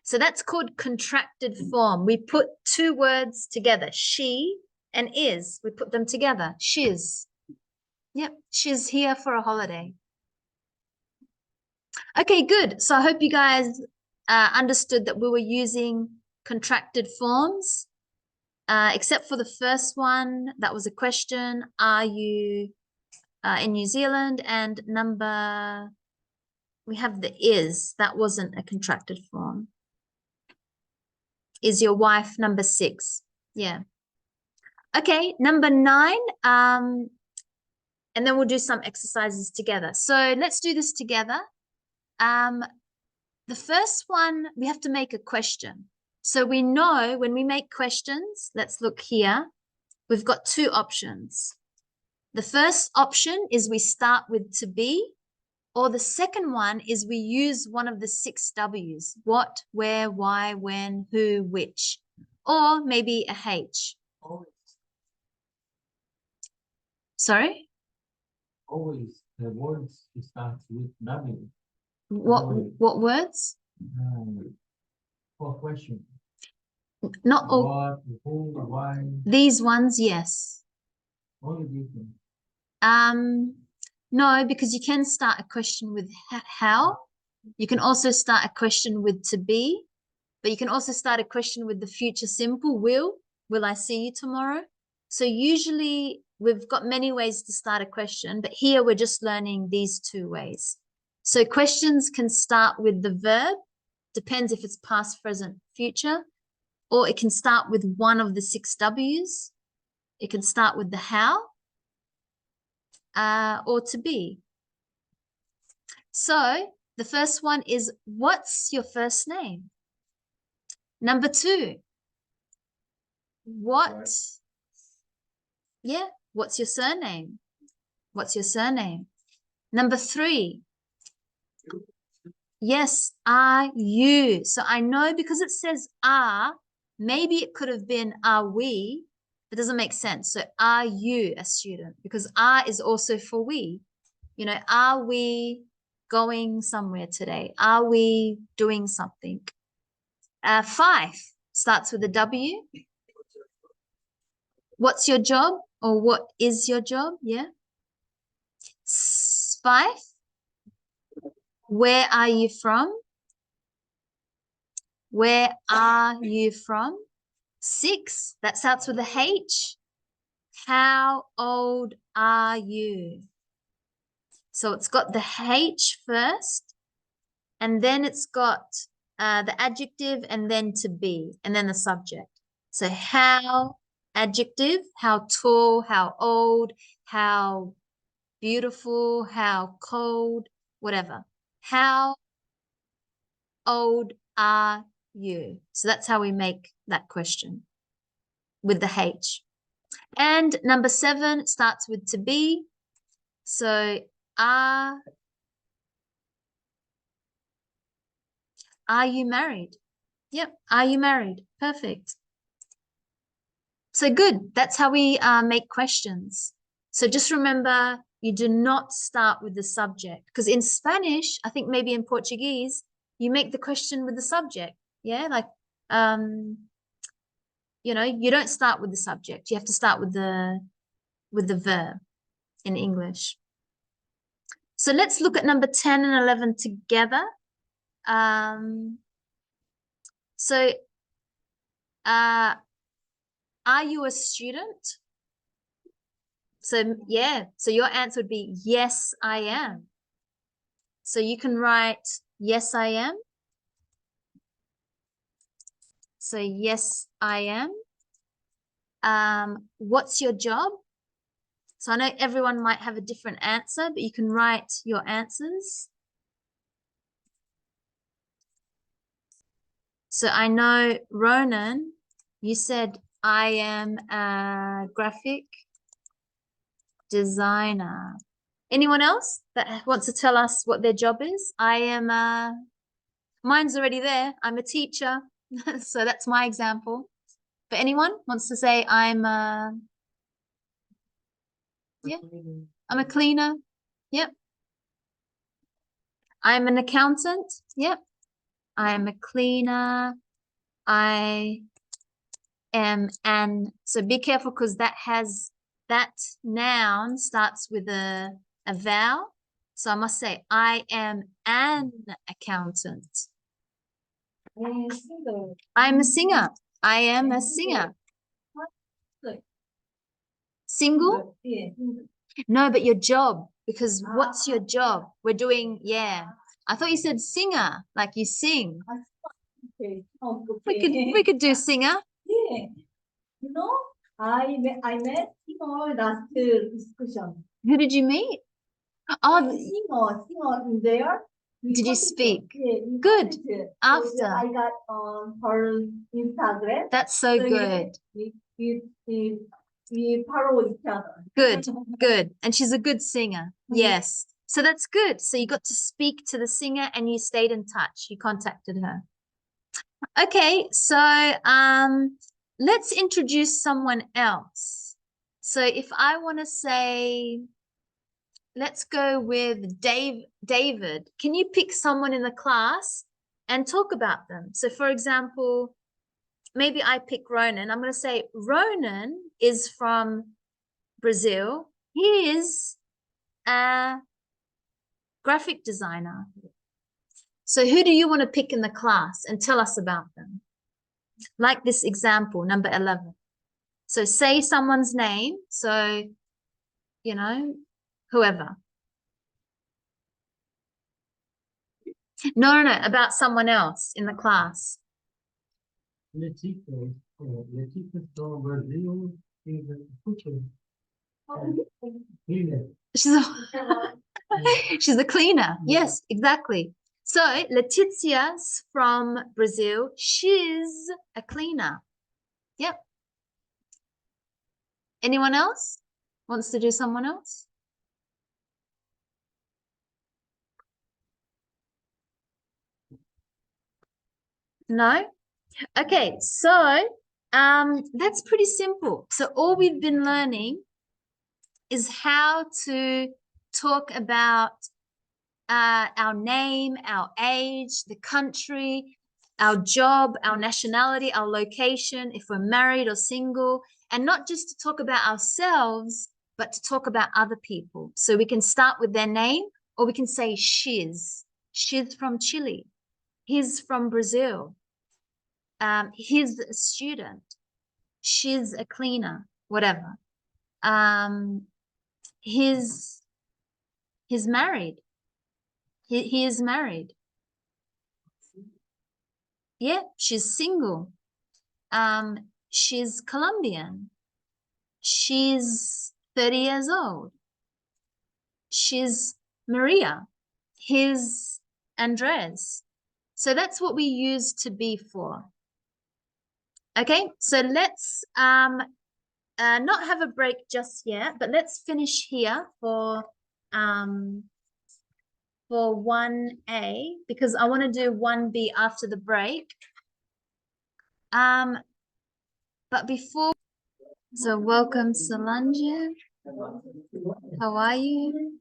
So that's called contracted form. We put 2 words together, she and is. We put them together, she's. Yep, she's here for a holiday. Okay, good. So I hope you guys understood that we were using contracted forms, except for the first one. That was a question. Are you in New Zealand? And we have the is. That wasn't a contracted form. Is your wife number 6? Yeah. Okay, number 9. and then we'll do some exercises together. So let's do this together. The first one, we have to make a question. So we know when we make questions, let's look here, we've got two options. The first option is we start with to be, or the second one is we use one of the 6 W's, what, where, why, when, who, which, or maybe a H. Always. Sorry? Always. The words start with W. What words? For question. Not all. What, who, why. These ones, yes. Only these ones. No, because you can start a question with how. You can also start a question with to be, but you can also start a question with the future simple, will I see you tomorrow? So usually we've got many ways to start a question, but here we're just learning these 2 ways. So questions can start with the verb, depends if it's past, present, future, or it can start with one of the 6 W's. It can start with the how, or to be. So the first one is, what's your first name? Number 2, what's your surname? What's your surname? Number 3, yes, are you? So I know because it says are, maybe it could have been are we. It doesn't make sense. So are you a student? Because are is also for we. You know, are we going somewhere today? Are we doing something? 5 starts with a W. What's your job? Or what is your job? Yeah. 5. Where are you from? Where are you from? 6, that starts with a H. How old are you? So it's got the H first, and then it's got the adjective, and then to be, and then the subject. So how, adjective, how tall, how old, how beautiful, how cold, whatever. How old are you? So that's how we make that question with the H. And number 7 starts with to be. So are you married? Yep. Are you married? Perfect. So good. That's how we make questions. So just remember, you do not start with the subject, because in Spanish, I think maybe in Portuguese, you make the question with the subject. Yeah, like, you know, you don't start with the subject. You have to start with the verb in English. So let's look at number 10 and 11 together. So, are you a student? So, yeah, so your answer would be, yes, I am. So you can write, yes, I am. So, yes, I am. What's your job? So I know everyone might have a different answer, but you can write your answers. So I know, Ronan, you said, I am a graphic designer. Anyone else that wants to tell us what their job is? I am mine's already there. I'm a teacher. So that's my example. But anyone wants to say I'm yeah, I'm a cleaner. Yep. I'm an accountant. Yep. I'm a cleaner. I am an, so be careful because that noun starts with a vowel. So I must say, I am an accountant. I'm a singer. I am a singer. Single? No, but your job, because what's your job? We're doing, yeah. I thought you said singer, like you sing. We could do singer. Yeah. You know, I met him on last discussion. Who did you meet? Oh, Singer in there. did you speak? Yeah, Good. so After. I got her Instagram. That's so good. We follow each other. Good, good. And she's a good singer. Mhm. Yes. So that's good. So you got to speak to the singer and you stayed in touch. You contacted her. Okay, so let's introduce someone else. So if I want to say, let's go with David. Can you pick someone in the class and talk about them? So for example, maybe I pick Ronan. I'm going to say Ronan is from Brazil. He is a graphic designer. So who do you want to pick in the class and tell us about them? Like this example, number 11. So say someone's name. So, you know, whoever. No, about someone else in the class. Letícia from Brazil is a teacher. Cleaner. She's a cleaner. Yes, exactly. So Letitia's from Brazil. She's a cleaner. Yep. Anyone else wants to do someone else? No? Okay, so that's pretty simple. So all we've been learning is how to talk about our name, our age, the country, our job, our nationality, our location, if we're married or single, and not just to talk about ourselves, but to talk about other people. So we can start with their name, or we can say she's. She's from Chile. He's from Brazil. He's a student. She's a cleaner, whatever. He's married. He is married. Yeah, she's single. She's Colombian. She's 30 years old. She's Maria. He's Andres. So that's what we use to be for. Okay, so let's not have a break just yet, but let's finish here for 1A because I want to do 1B after the break. But before, so welcome Solange. How are you?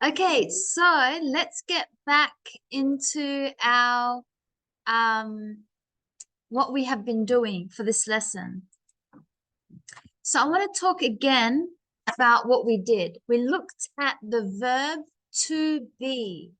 Okay, so let's get back into our what we have been doing for this lesson. So I want to talk again about what we did. We looked at the verb to be,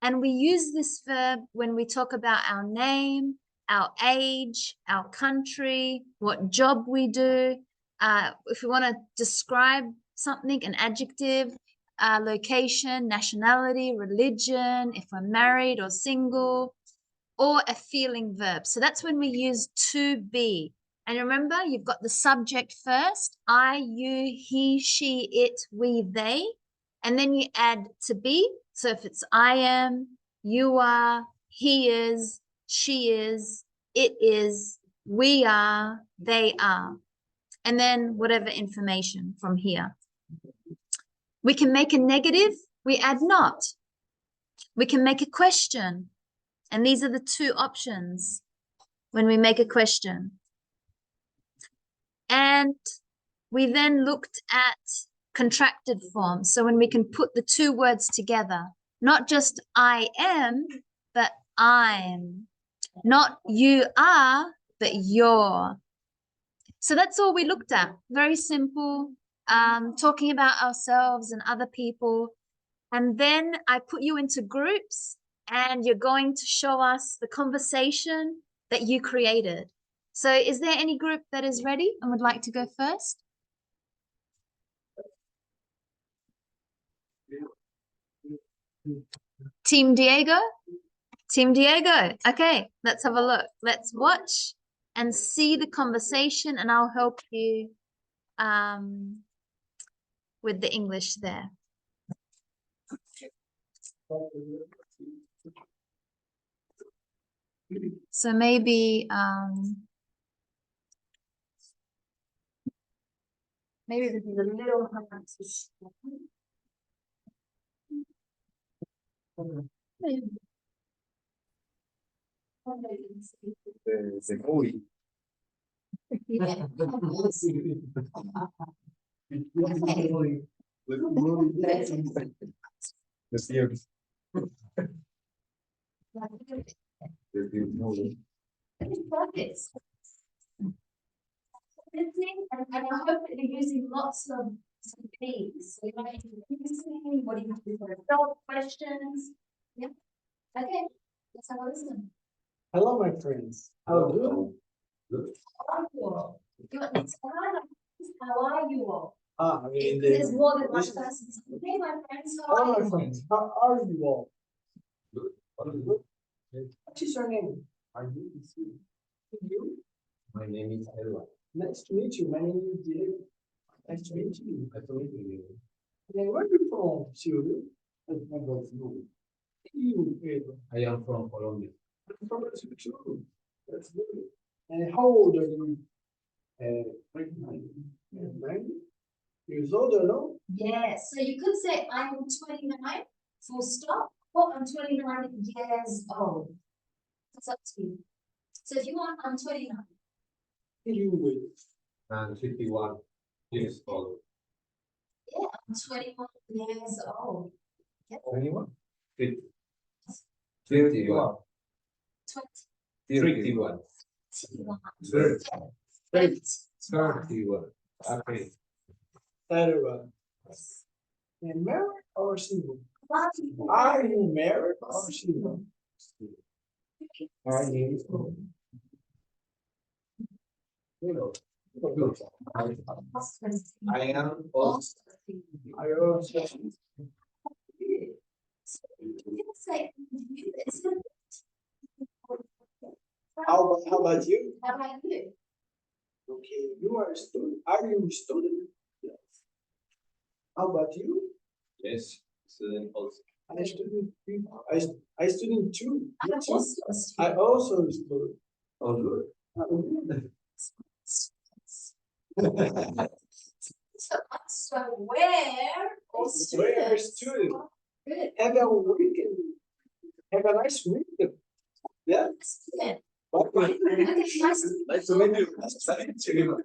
and we use this verb when we talk about our name, our age, our country, what job we do. If we want to describe something, an adjective, location, nationality, religion, if we're married or single, or a feeling verb. So that's when we use to be. And remember, you've got the subject first, I, you, he, she, it, we, they, and then you add to be. So if it's I am, you are, he is, she is, it is, we are, they are, and then whatever information from here. We can make a negative, we add not. We can make a question, and these are the two options when we make a question. And we then looked at contracted form. So when we can put the two words together, not just I am, but I'm. Not you are, but you're. So that's all we looked at. Very simple, talking about ourselves and other people. And then I put you into groups and you're going to show us the conversation that you created. So is there any group that is ready and would like to go first? Team Diego? Team Diego. Okay, let's have a look. Let's watch and see the conversation, and I'll help you with the English there. So maybe maybe this is a little hard to show. The movie. Yeah. The series. The movie. And I hope that you're using lots of these. So you might be using, what do you have to do for adult questions? Yeah. Okay, let's have a listen. Hello, my friends. How are you? Good. How are you all? How are you all? I mean, There's more than one person. Hey, my friends, how hello, are my you? friends. How are you all? Good. What is your name? Are you? You? My name is Ella. Nice to meet you. My name is Diego. Nice to meet you. I told you. And where are you from, Silvio? I'm from you. You, Pedro. I am from Colombia. I'm from Brazil too. That's good. And how old are you? 90 years old or no? Yes, so you could say I'm 29, full stop, or I'm 29 years old. It's up to you. So if you want, I'm 29. You will. And 51 years old. Yeah, I'm 21 years old. 21? 50. 31. 31. 30. 31. Okay. Everyone. And married or single? Are you married or single? My name is Hello. I am also. I also. How about you? How about you? Okay, you are a student. Are you a student? Yes. How about you? Yes, student also. I student. I student too. I'm Me too. also a I student. also a student. Oh, good. So where or Where are students? student? Good. Have a weekend. Have a nice weekend. Yeah. Student. Okay. Okay, nice to meet Nice to meet you. Nice to meet you.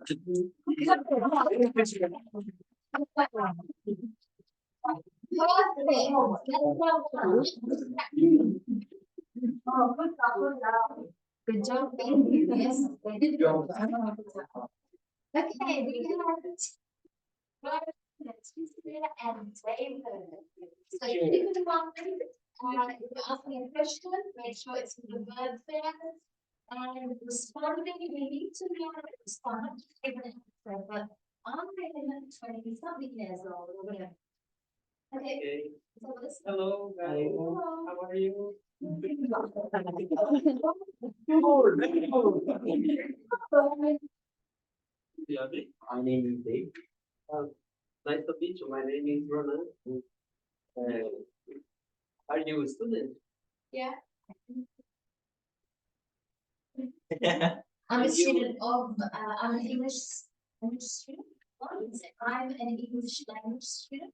Good job, thank you. Yes, very good. Okay, we have Tuesday and David. So you can do one thing, if you're asking a question, make sure it's with the verb there. And responding, we need to know how to respond, not just give an answer, but I'm 20-something years old or whatever. Okay. So listen. Hello, guys. Hello. How are you? My name is Dave. Nice to meet you. My name is Ronan. Are you a student? Yeah. Yeah. I'm a Thank you. student of, I'm an English student. What is it? I'm an English language student.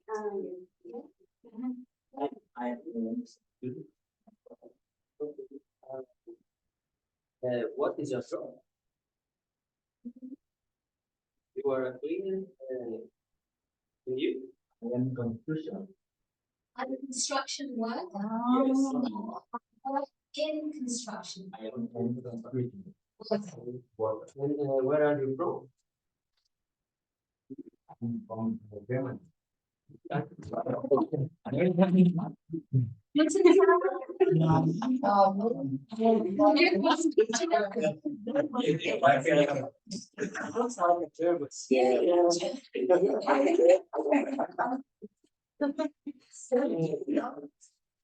Yeah. Mhm. I am a student. What is your job? You are a cleaner. And you? I am construction. I'm a construction worker. Yes. In construction. I am in construction. Worker. And where are you from? I'm from Germany. What's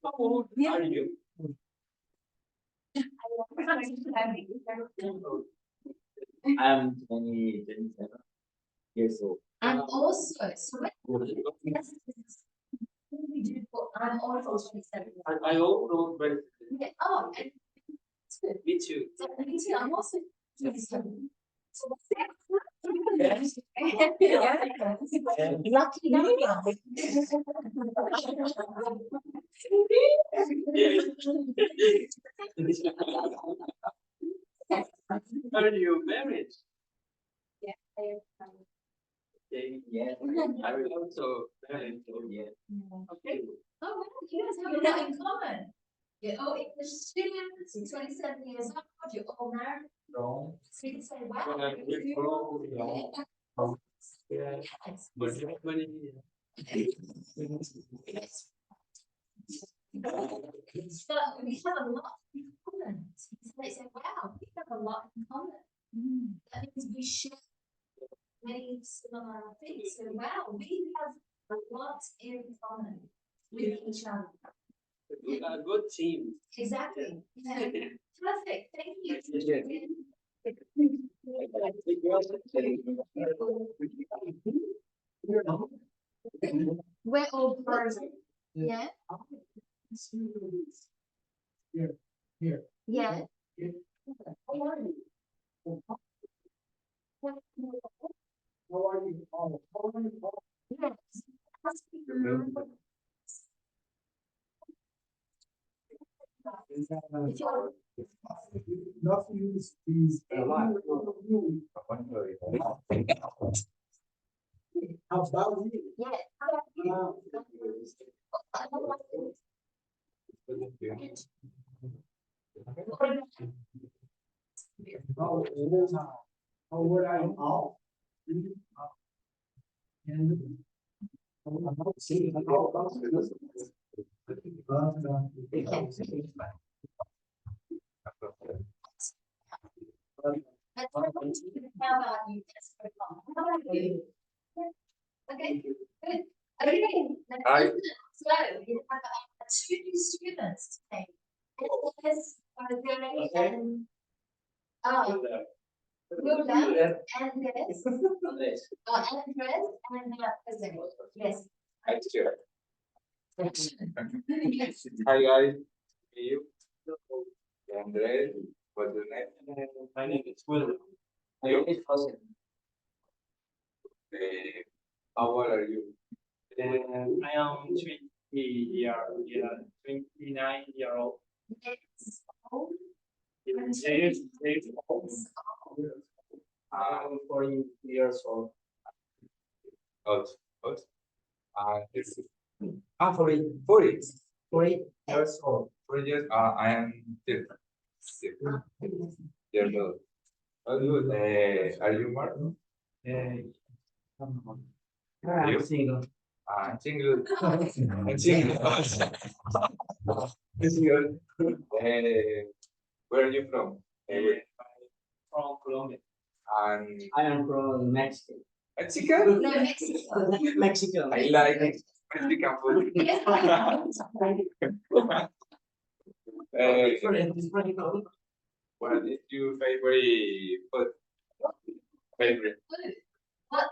How old are you? I'm 27 years old. I'm also, so yes, I'm also 27. I also very. Yeah, oh, and Me too. so me too, I'm also 27. So Yes. Lucky number. Are you married? Yeah, Okay, yes. I will also married. So yeah. Okay. oh, wow, you guys have a lot in common. You're all English students, you're 27 years old, you're all married. No. So you can say, wow. We follow, yeah. Yes. But everybody. So we have a lot in common. So they say, wow, we have a lot in common. That means we share many similar things. So wow, we have a lot in common with each other. A good team. Exactly. Perfect. Thank you. We're all pros. Yeah. Here. Yeah. How are you? How are you? Oh, how are you? Yes. If you're Nothing is alive. How about you? yeah. How about you? How would I know? And I'm not seeing how about How about you? How about you? Okay, good. Okay, Hi. so you have two new students today. Yes, Jose and Lula and yes, Andres and Jose. Yes. Yes. Hi guys, you. Andres, what's your name? My name is Will. My You? name is Jose. How old are you? I am 29-year-old. Yes. Oh, Years old. I'm 40 years old. Old. Old. This is. 40. 40 years old. 40 years. I am 6 years old. Oh, good. Are you married? I'm single. Single. I'm single. Single. Where are you from? From Colombia. And I am from Mexico. Mexican? no, Mexico. Mexico. I like Mexican food. What is your favorite food? Favorite. What?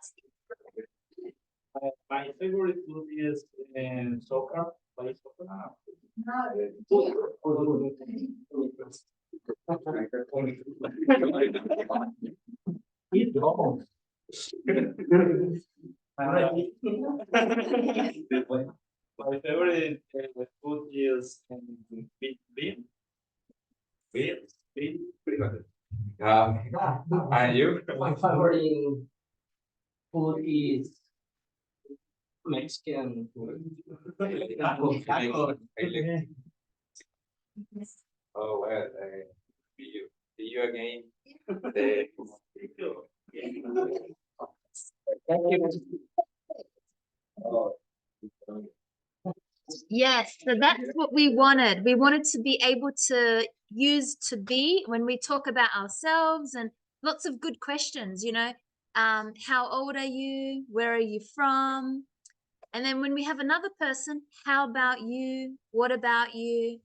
My favorite food is soccer. Play soccer. Eat dog. My favorite food is beef. Beef. And you? My favorite food is Mexican food. Taco. Oh well, see you again. The- Oh. Yes, so that's what we wanted. We wanted to be able to use to be when we talk about ourselves and lots of good questions, how old are you? Where are you from? And then when we have another person, how about you? What about you?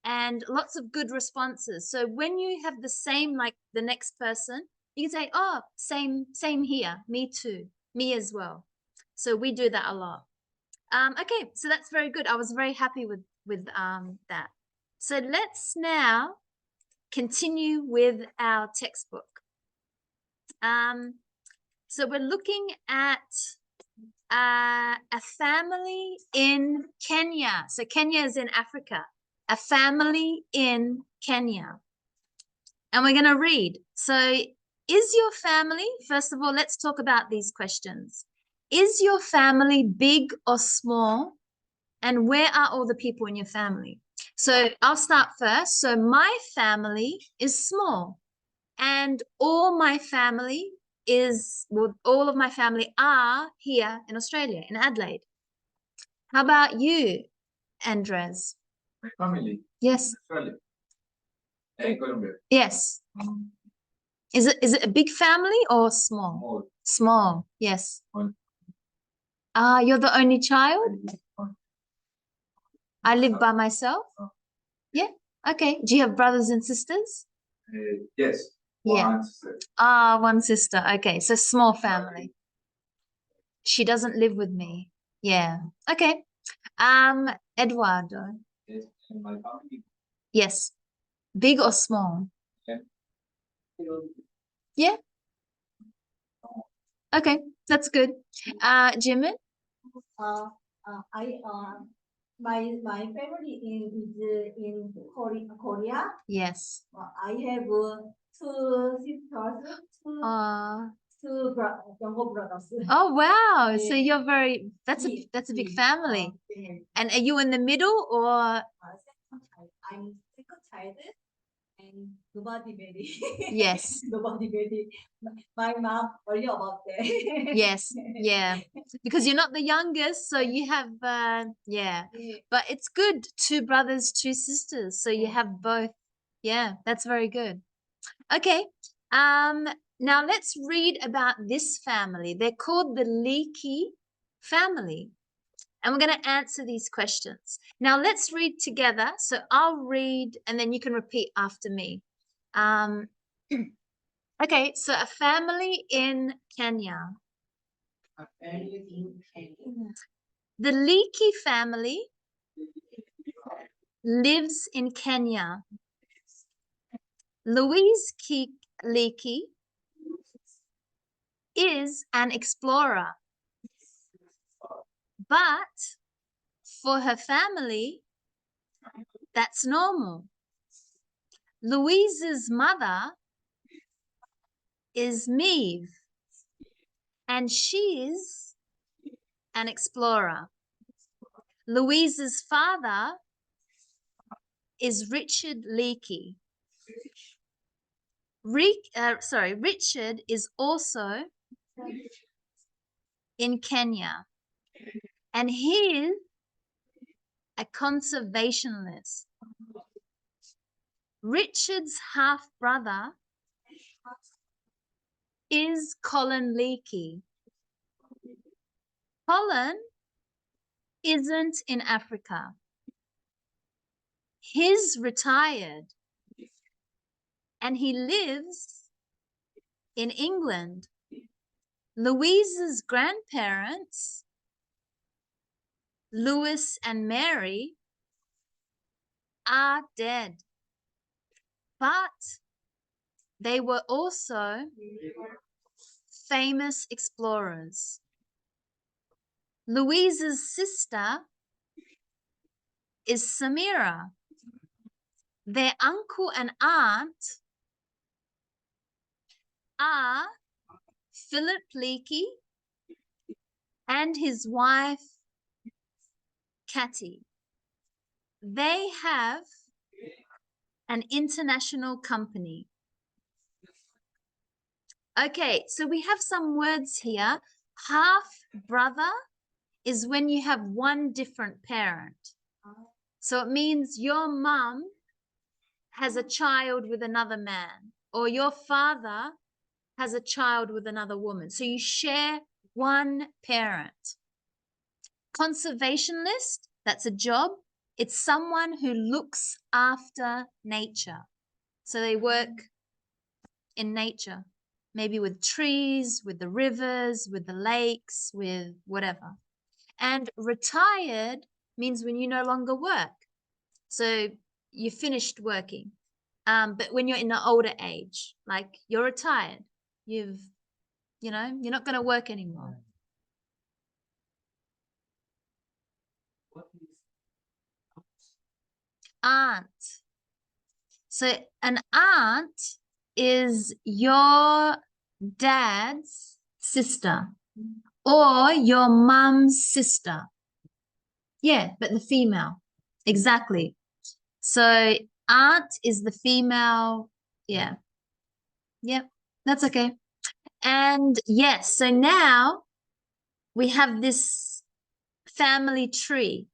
And lots of good responses. So when you have the same like the next person, you can say, oh, same here, me too, me as well. So we do that a lot. Okay, so that's very good. I was very happy with that. So let's now continue with our textbook. So we're looking at a family in Kenya. So Kenya is in Africa. A family in Kenya. And we're going to read. So is your family, first of all, let's talk about these questions. Is your family big or small? And where are all the people in your family? So I'll start first. So my family is small. And all my family is, well, all of my family are here in Australia, in Adelaide. How about you, Andres? My family. Yes. Australia. And Colombia. Yes. Is it a big family or small? Small. Small, yes. One. You're the only child? I live by myself? Yeah, okay. Do you have brothers and sisters? Yes. Yeah. One sister. One sister. Okay, so small family. She doesn't live with me. Yeah. Okay. Eduardo. Yes. And my family. Yes. Big or small? Yeah. Yeah. Okay, that's good. Jimin? My family is in Korea. Yes. I have two sisters, two younger brothers. Oh wow. So Yeah. you're very that's a big family. And are you in the middle or I'm second child and nobody married. yes. Nobody married. My mom worry about that. Yes. Yeah. Because you're not the youngest, so you have yeah. But it's good. Two brothers, two sisters. So you have both. Yeah, that's very good. Okay. Now let's read about this family. They're called the Leakey family. And we're going to answer these questions. Now let's read together. So I'll read and then you can repeat after me. Okay, so a family in Kenya. A family in Kenya. The Leakey family lives in Kenya. Louise Leakey is an explorer. But for her family, that's normal. Louise's mother is Meave, and she's an explorer. Louise's father is Richard Leakey. Richard is also in Kenya, and he's a conservationist. Richard's half-brother is Colin Leakey. Colin isn't in Africa. He's retired and he lives in England. Louise's grandparents, Louis and Mary, are dead, but they were also famous explorers. Louise's sister is Samira. Their uncle and aunt are Philip Leakey and his wife, Catty. They have an international company. Okay, so we have some words here. Half brother is when you have one different parent. So it means your mum has a child with another man, or your father has a child with another woman. So you share one parent. Conservationist, that's a job. It's someone who looks after nature. So they work in nature, maybe with trees, with the rivers, with the lakes, with whatever. And retired means when you no longer work. So you finished working. But when you're in an older age, like you're retired, you're not going to work anymore. What is Aunt. So an aunt is your dad's sister or your mum's sister. Yeah, but the female. Exactly. So aunt is the female. Yeah. Yep, that's okay. And yes, so now we have this family tree.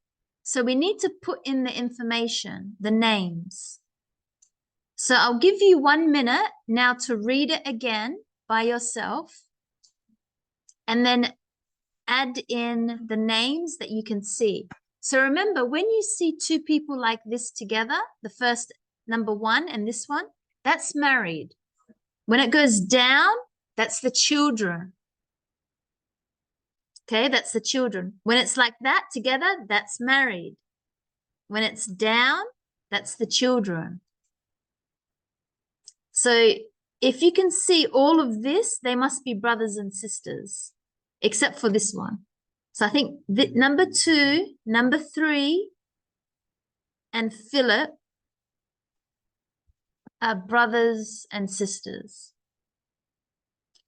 So we need to put in the information, the names. So I'll give you 1 minute now to read it again by yourself and then add in the names that you can see. So remember, when you see two people like this together, the first number 1 and this one, that's married. When it goes down, that's the children. Okay, that's the children. When it's like that together, that's married. When it's down, that's the children. So if you can see all of this, they must be brothers and sisters, except for this one. So I think number 2, number 3, and Philip are brothers and sisters.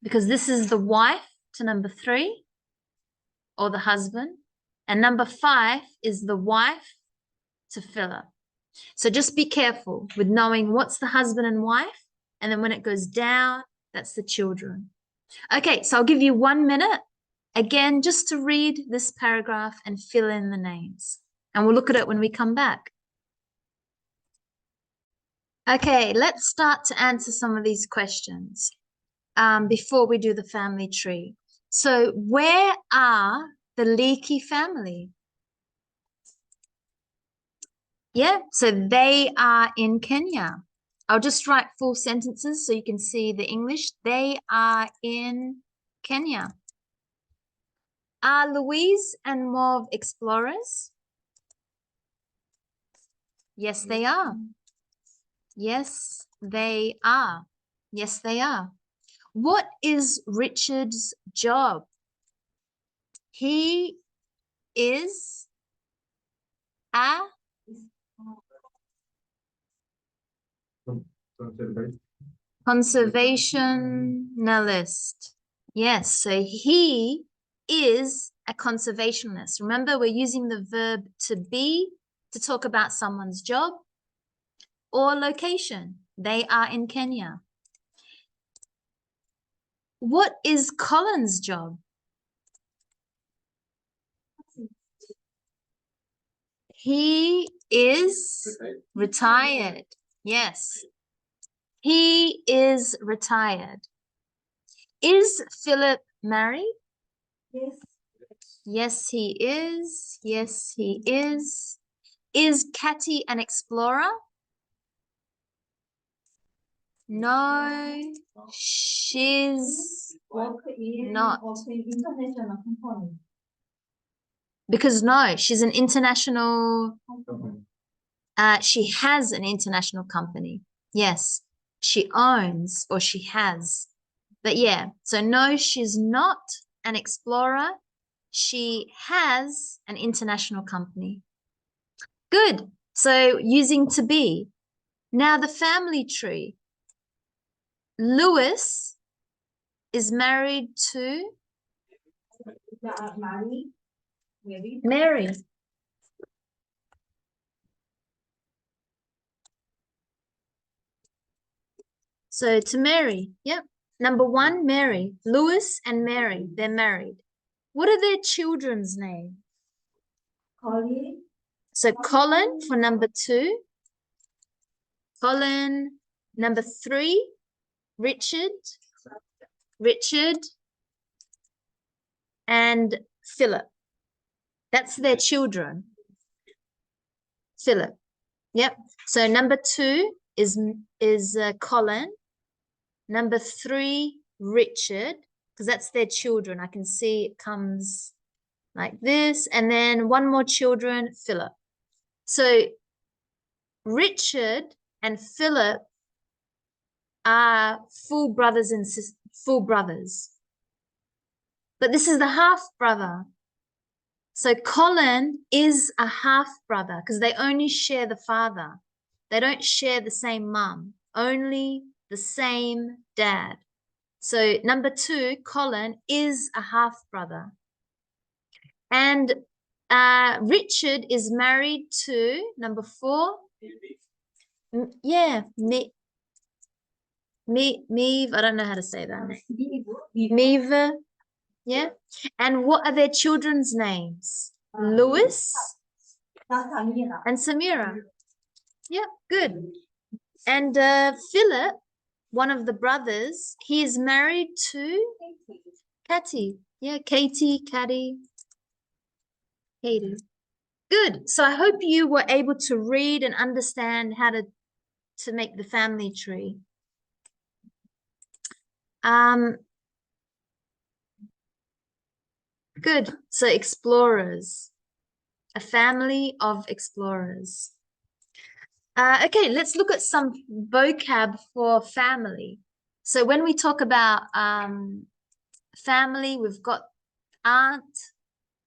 Because this is the wife to number 3, or the husband. And number 5 is the wife to Philip. So just be careful with knowing what's the husband and wife. And then when it goes down, that's the children. Okay, so I'll give you 1 minute, again, just to read this paragraph and fill in the names. And we'll look at it when we come back. Okay, let's start to answer some of these questions before we do the family tree. So where are the Leakey family? Yeah, so they are in Kenya. I'll just write full sentences so you can see the English. They are in Kenya. Are Louise and Mauve explorers? Yes, they are. Yes, they are. Yes, they are. What is Richard's job? He is a conservationalist. Yes, so he is a conservationalist. Remember, we're using the verb to be to talk about someone's job or location. They are in Kenya. What is Colin's job? He is retired. Yes, he is retired. Is Philip married? Yes. Yes, he is. Yes, he is. Is Catty an explorer? No, she's Work in not. international company. Because no, she's an international, she has an international company. Yes, she owns or she has. But yeah, so no, she's not an explorer. She has an international company. Good. So using to be. Now the family tree. Lewis is married to Mary. So to Mary. Yep. Number 1, Mary. Lewis and Mary, they're married. What are their children's names? Colin. So Colin for number 2. Colin. Number 3, Richard. Richard. And Philip. That's their children. Philip. Yep. So number 2 is Colin. Number 3, Richard, because that's their children. I can see it comes like this. And then one more children, Philip. So Richard and Philip are full brothers and full brothers. But this is the half brother. So Colin is a half brother because they only share the father. They don't share the same mum, only the same dad. So number 2, Colin is a half brother. And Richard is married to number 4. Yeah, Meave, I don't know how to say that. Meave, yeah. And what are their children's names? Lewis and Samira. Yep, good. And Philip, one of the brothers, he is married to Katie. Yeah, Katie. Good. So I hope you were able to read and understand how to make the family tree. Good. So explorers, a family of explorers. Okay, let's look at some vocab for family. So when we talk about family, we've got aunt,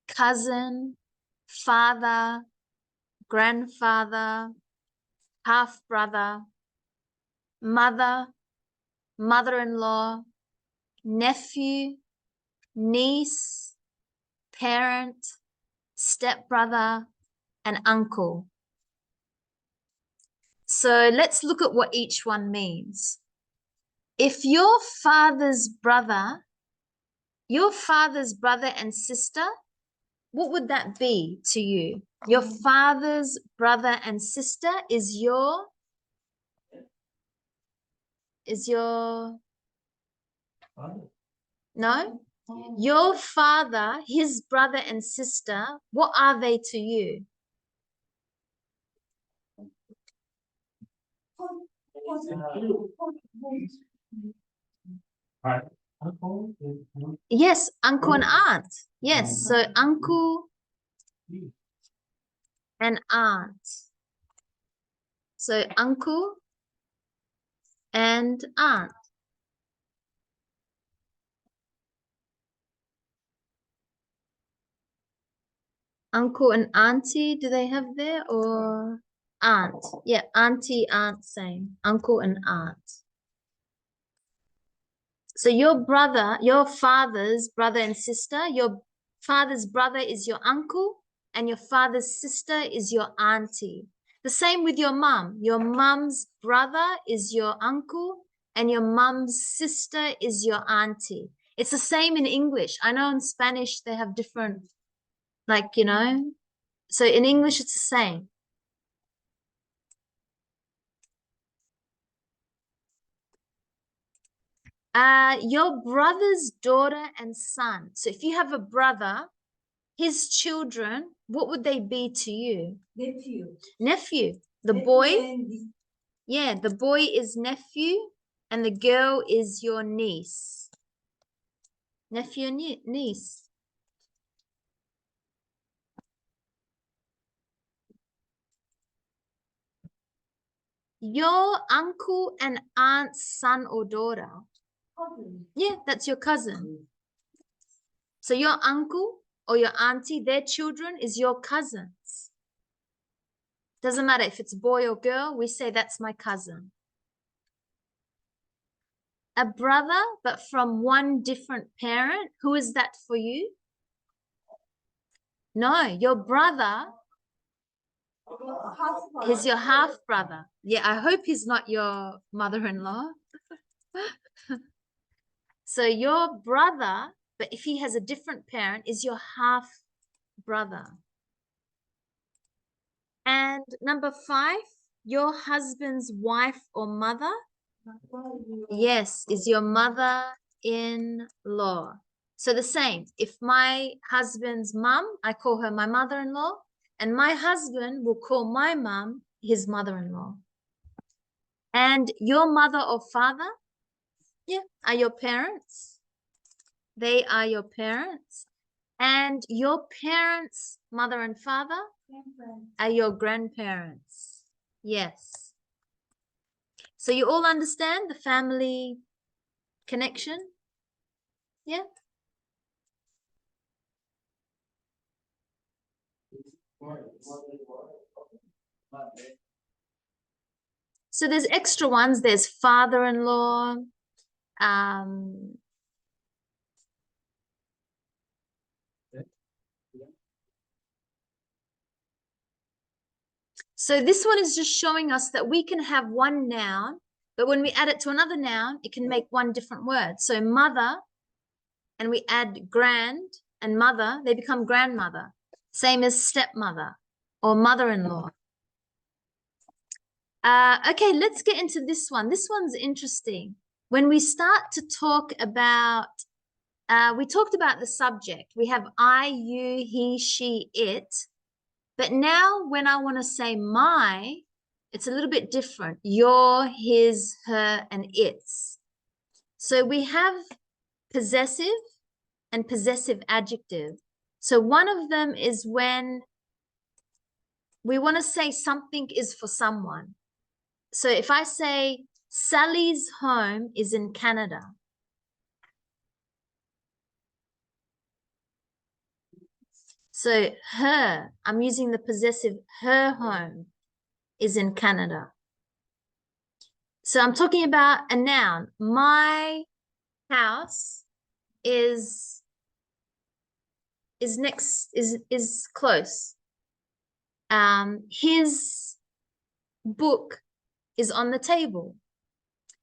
cousin, father, grandfather, half-brother, mother, mother-in-law, nephew, niece, parent, stepbrother, and uncle. So let's look at what each one means. If your father's brother and sister, what would that be to you? Your father's brother and sister is your no? Your father, his brother and sister, what are they to you? Yes, uncle and aunt. Yes, so uncle and aunt. So uncle and aunt. Uncle and auntie, do they have there? Or aunt? Yeah, auntie, aunt, same. Uncle and aunt. So your father's brother and sister, your father's brother is your uncle and your father's sister is your auntie. The same with your mum. Your mum's brother is your uncle and your mum's sister is your auntie. It's the same in English. I know in Spanish they have different, so in English it's the same. Your brother's daughter and son. So if you have a brother, his children, what would they be to you? Nephew. The boy? Yeah, the boy is nephew and the girl is your niece. Nephew and niece. Your uncle and aunt's son or daughter. Yeah, that's your cousin. So your uncle or your auntie, their children is your cousins. Doesn't matter if it's boy or girl, we say that's my cousin. A brother, but from one different parent, who is that for you? No, your brother is your half brother. Yeah, I hope he's not your mother-in-law. So your brother, but if he has a different parent, is your half brother. And number 5, your husband's wife or mother. Yes, is your mother-in-law. So the same, if my husband's mum, I call her my mother-in-law, and my husband will call my mum his mother-in-law. And your mother or father, yeah, are your parents. They are your parents. And your parents, mother and father, are your grandparents. Yes. So you all understand the family connection? Yeah. So there's extra ones. There's father-in-law. So this one is just showing us that we can have one noun, but when we add it to another noun, it can make one different word. So mother, and we add grand and mother, they become grandmother. Same as stepmother or mother-in-law. Okay, let's get into this one. This one's interesting. When we start to talk about, we talked about the subject. We have I, you, he, she, it. But now when I want to say my, it's a little bit different. Your, his, her, and its. So we have possessive and possessive adjective. So one of them is when we want to say something is for someone. So if I say Sally's home is in Canada. So her, I'm using the possessive, her home is in Canada. So I'm talking about a noun. My house is close. His book is on the table.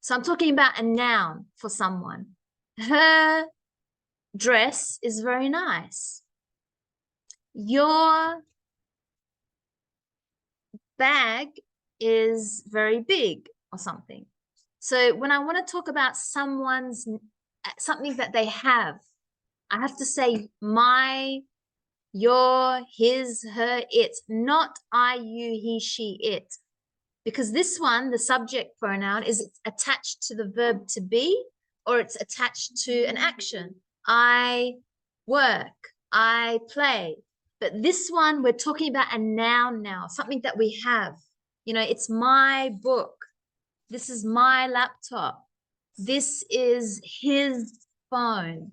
So I'm talking about a noun for someone. Her dress is very nice. Your bag is very big or something. So when I want to talk about something that they have, I have to say my, your, his, her, its, not I, you, he, she, it. Because this one, the subject pronoun, is attached to the verb to be, or it's attached to an action. I work, I play. But this one, we're talking about a noun now, something that we have. You know, it's my book. This is my laptop. This is his phone.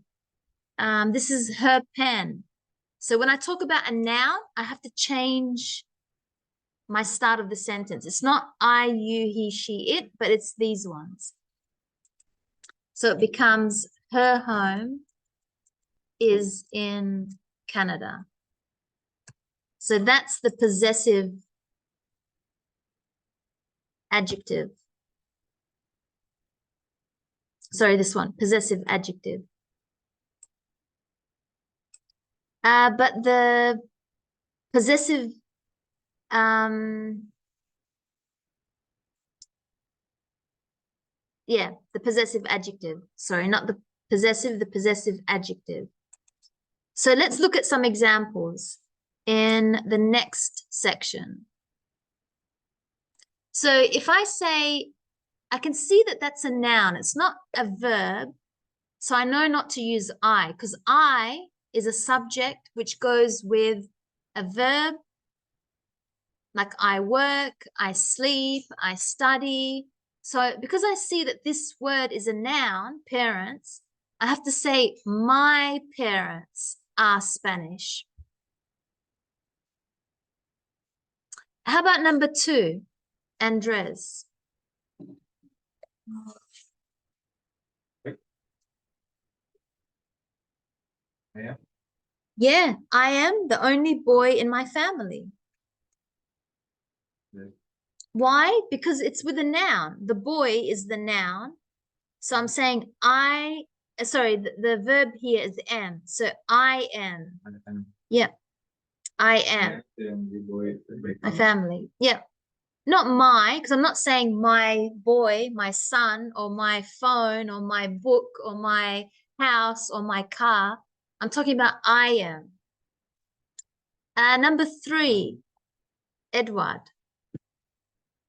This is her pen. So when I talk about a noun, I have to change my start of the sentence. It's not I, you, he, she, it, but it's these ones. So it becomes her home is in Canada. So that's the possessive adjective. Sorry, this one, possessive adjective. But the possessive the possessive adjective. Sorry, not the possessive adjective. So let's look at some examples in the next section. So if I say, I can see that that's a noun. It's not a verb. So I know not to use I, because I is a subject which goes with a verb, like I work, I sleep, I study. So because I see that this word is a noun, parents, I have to say my parents are Spanish. How about number 2, Andres? Yeah. Yeah, I am the only boy in my family. Yeah. Why? Because it's with a noun. The boy is the noun. So I'm saying the verb here is am. So I am. Yeah. I am. My family. Yeah. Not my, because I'm not saying my boy, my son, or my phone, or my book, or my house or my car. I'm talking about I am. Number 3, Edward.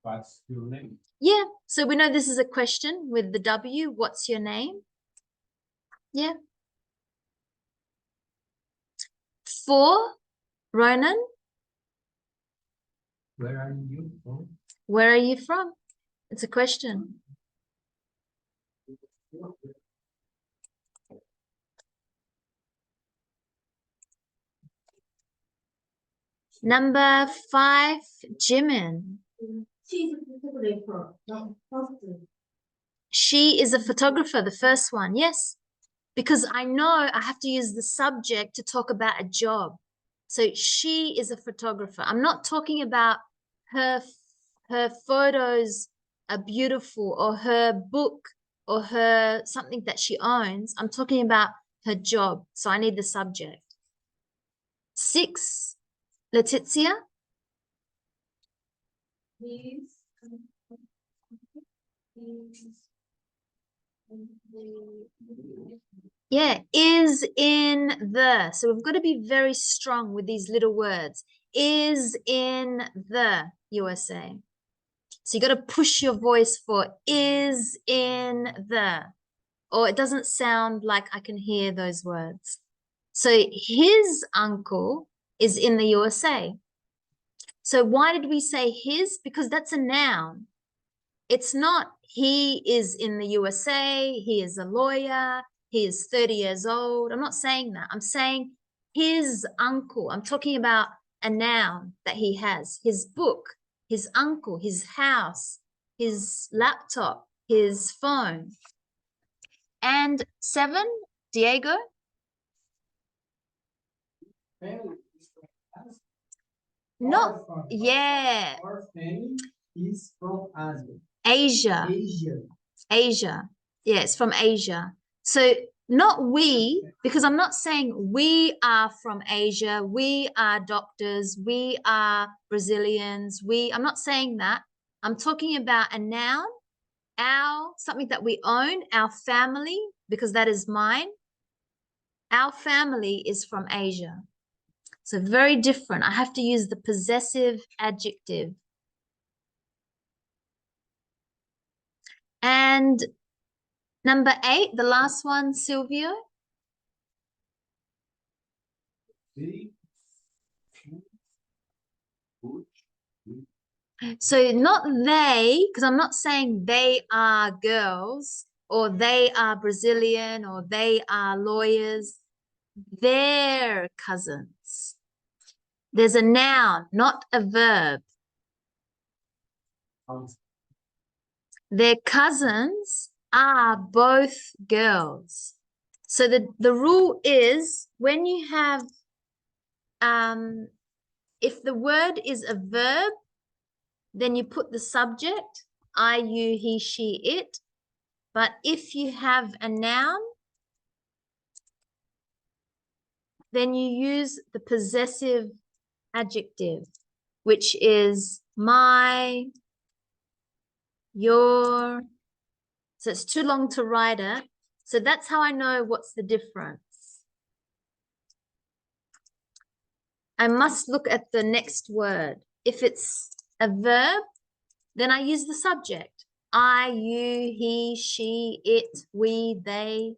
What's your name? Yeah, so we know this is a question with the W. What's your name? Yeah. 4, Ronan. Where are you from? Where are you from? It's a question. Number 5, Jimin. She's a photographer, not a She is a photographer, the first one. Yes, because I know I have to use the subject to talk about a job. So she is a photographer. I'm not talking about her photos are beautiful, or her book, or her something that she owns. I'm talking about her job. So I need the subject. 6, Letizia. Yeah, is in the. So we've got to be very strong with these little words. Is in the USA. So you got to push your voice for is in the, or it doesn't sound like I can hear those words. So his uncle is in the USA. So why did we say his? Because that's a noun. It's not he is in the USA, he is a lawyer, he is 30 years old. I'm not saying that. I'm saying his uncle. I'm talking about a noun that he has. His book, his uncle, his house, his laptop, his phone. And 7, Diego. family is from Asia. No, yeah, Our family is from Asia. Asia. Asia. Yeah, it's from Asia. So not we, because I'm not saying we are from Asia, we are doctors, we are Brazilians, I'm not saying that. I'm talking about a noun, our, something that we own, our family, because that is mine. Our family is from Asia. So very different. I have to use the possessive adjective. And number 8, the last one, Silvio. So not they, because I'm not saying they are girls, or they are Brazilian, or they are lawyers. Their cousins. There's a noun, not a verb. Their cousins are both girls. So the rule is when you have, if the word is a verb, then you put the subject, I, you, he, she, it. But if you have a noun, then you use the possessive adjective, which is my, your. So it's too long to write it. So that's how I know what's the difference. I must look at the next word. If it's a verb, then I use the subject. I, you, he, she, it, we, they.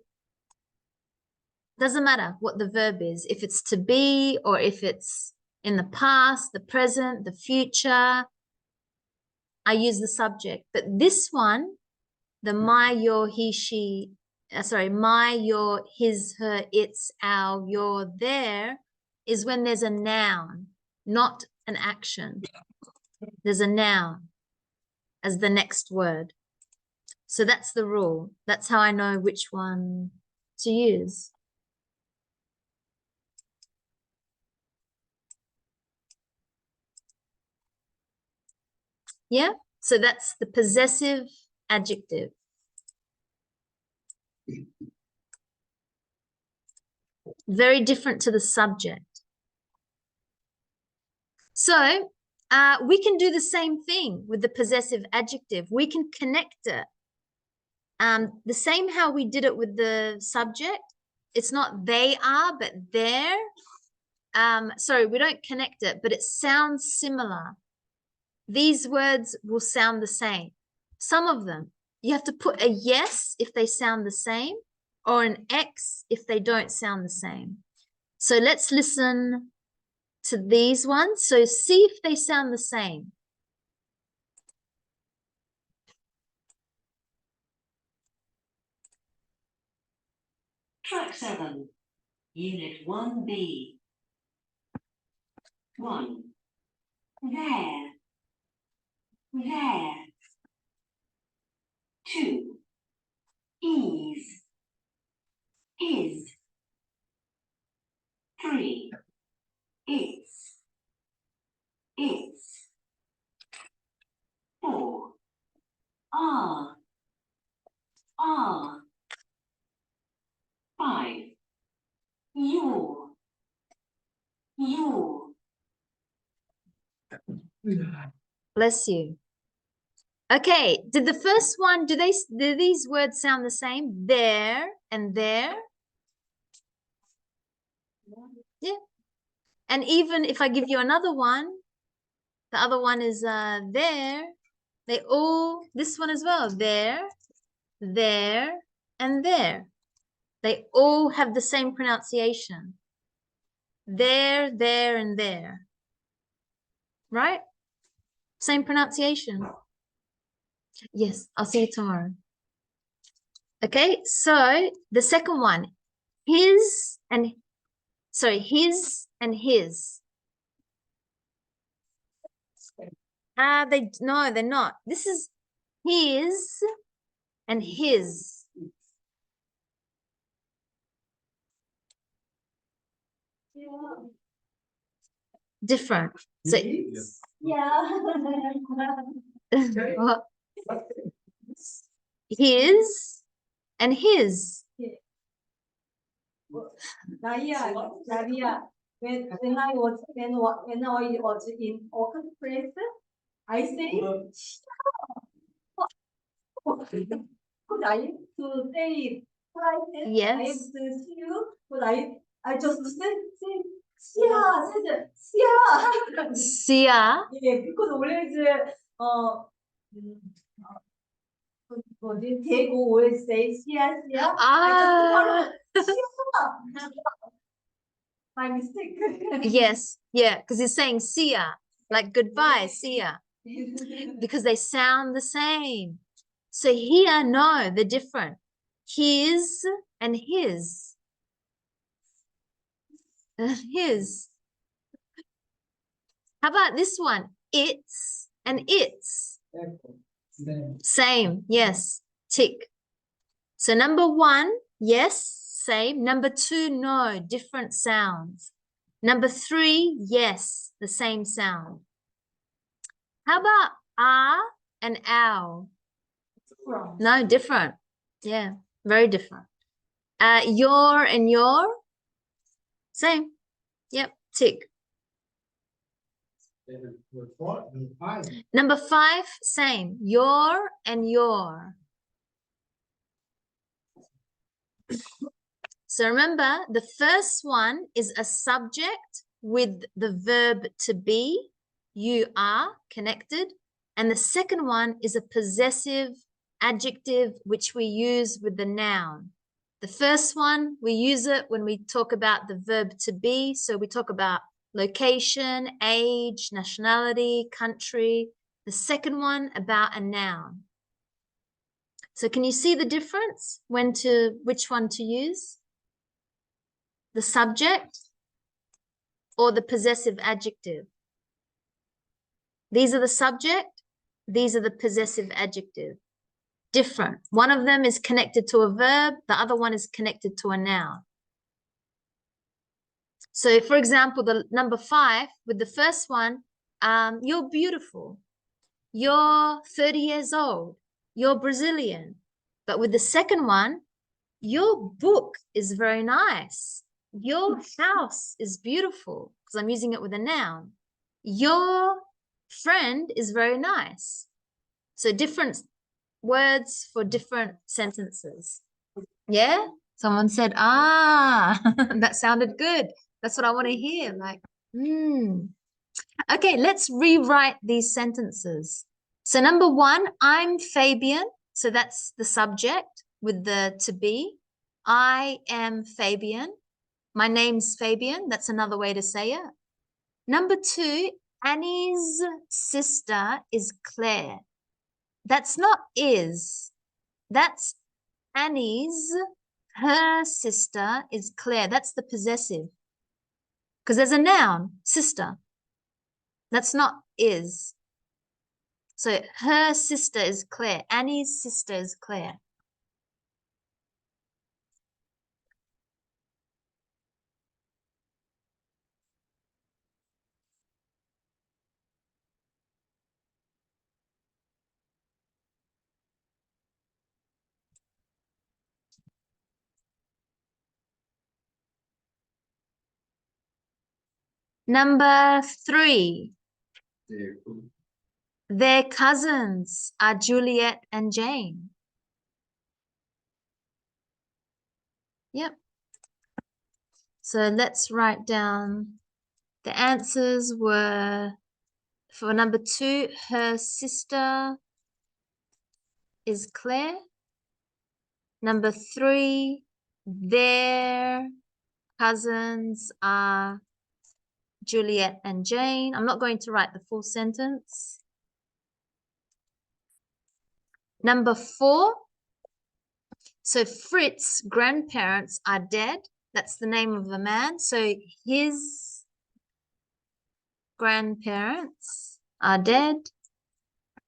Doesn't matter what the verb is. If it's to be, or if it's in the past, the present, the future, I use the subject. But this one, the my, your, he, she, my, your, his, her, its, our, your, their, is when there's a noun, not an action. There's a noun as the next word. So that's the rule. That's how I know which one to use. Yeah, so that's the possessive adjective. Very different to the subject. So we can do the same thing with the possessive adjective. We can connect it. The same how we did it with the subject. It's not they are, but they're. Sorry, we don't connect it, but it sounds similar. These words will sound the same. Some of them, you have to put a yes if they sound the same, or an X if they don't sound the same. So let's listen to these ones. So see if they sound the same. Track 7, Unit 1B. 1. There. There. 2. Ease. Is. 3. It's. 4. Are. 5. Your. Bless you. Okay, did the first one, do these words sound the same? There and there? Yeah. And even if I give you another one, the other one is there. They all, this one as well, there, and there. They all have the same pronunciation. There, and there. Right? Same pronunciation. Yes, I'll see you tomorrow. Okay, so the second one, his and his. No, they're not. This is his and his. Different. So Yeah. what? His and his. Nadia, when I was in workplace, I say, could I to say private? Yes. I have to see you, but I just say, Sia. Sia. Yeah, because always 대구 always say Sia. Ah. My mistake. Yes, yeah, because it's saying Sia, like goodbye, Sia, because they sound the same. So here, no, they're different. His and his. His. How about this one? It's and its. Same, yes, tick. So number 1, yes, same. Number 2, no, different sounds. Number 3, yes, the same sound. How about and ow? No, different. Yeah, very different. Your and your? Same. Yep, tick. Number 5, same. Your and your. So remember, the first one is a subject with the verb to be, you are, connected. And the second one is a possessive adjective, which we use with the noun. The first one, we use it when we talk about the verb to be. So we talk about location, age, nationality, country. The second one about a noun. So can you see the difference which one to use? The subject or the possessive adjective? These are the subject, these are the possessive adjective. Different. One of them is connected to a verb, the other one is connected to a noun. So for example, the number 5, with the first one, you're beautiful. You're 30 years old. You're Brazilian. But with the second one, your book is very nice. Your house is beautiful, because I'm using it with a noun. Your friend is very nice. So different words for different sentences. Yeah? Someone said, ah, that sounded good. That's what I want to hear. Like, Okay, let's rewrite these sentences. So number 1, I'm Fabian. So that's the subject with the to be. I am Fabian. My name's Fabian. That's another way to say it. Number 2, Annie's sister is Claire. That's not is. That's Annie's. Her sister is Claire. That's the possessive. Because there's a noun, sister. That's not is. So her sister is Claire. Annie's sister is Claire. Number 3. Their cousins are Juliet and Jane. Yep. So let's write down the answers were for number 2, her sister is Claire. Number 3, their cousins are Juliet and Jane. I'm not going to write the full sentence. Number 4, so Fritz's grandparents are dead. That's the name of the man. So his grandparents are dead.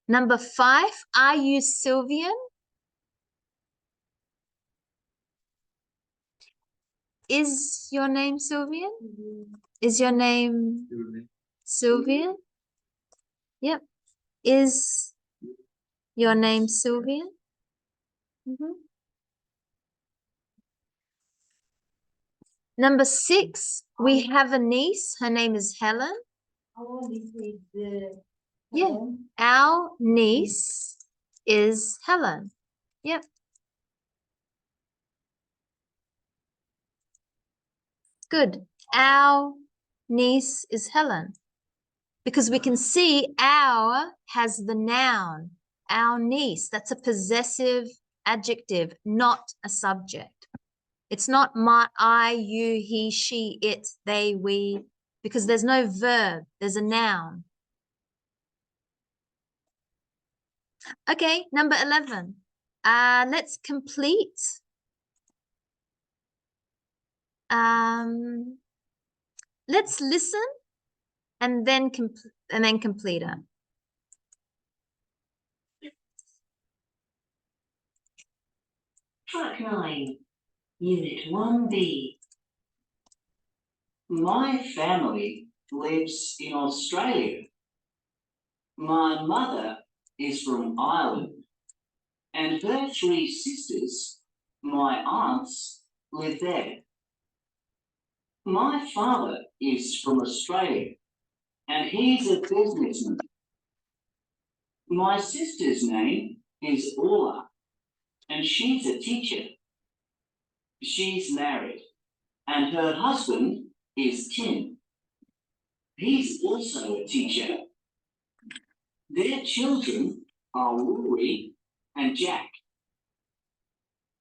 Number 5, are you Sylvian? Is your name Sylvian? Is your name Sylvian? Yep. Is your name Sylvian? Number 6, we have a niece. Her name is Helen. Yeah, our niece is Helen. Yep. Good. Our niece is Helen. Because we can see our has the noun. Our niece. That's a possessive adjective, not a subject. It's not my, I, you, he, she, it, they, we, because there's no verb. There's a noun. Okay, number 11. Let's complete. Let's listen and then complete it. Track 9, Unit 1B. My family lives in Australia. My mother is from Ireland, and her 3 sisters, my aunts, live there. My father is from Australia, and he's a businessman. My sister's name is Orla, and she's a teacher. She's married, and her husband is Tim. He's also a teacher. Their children are Rory and Jack.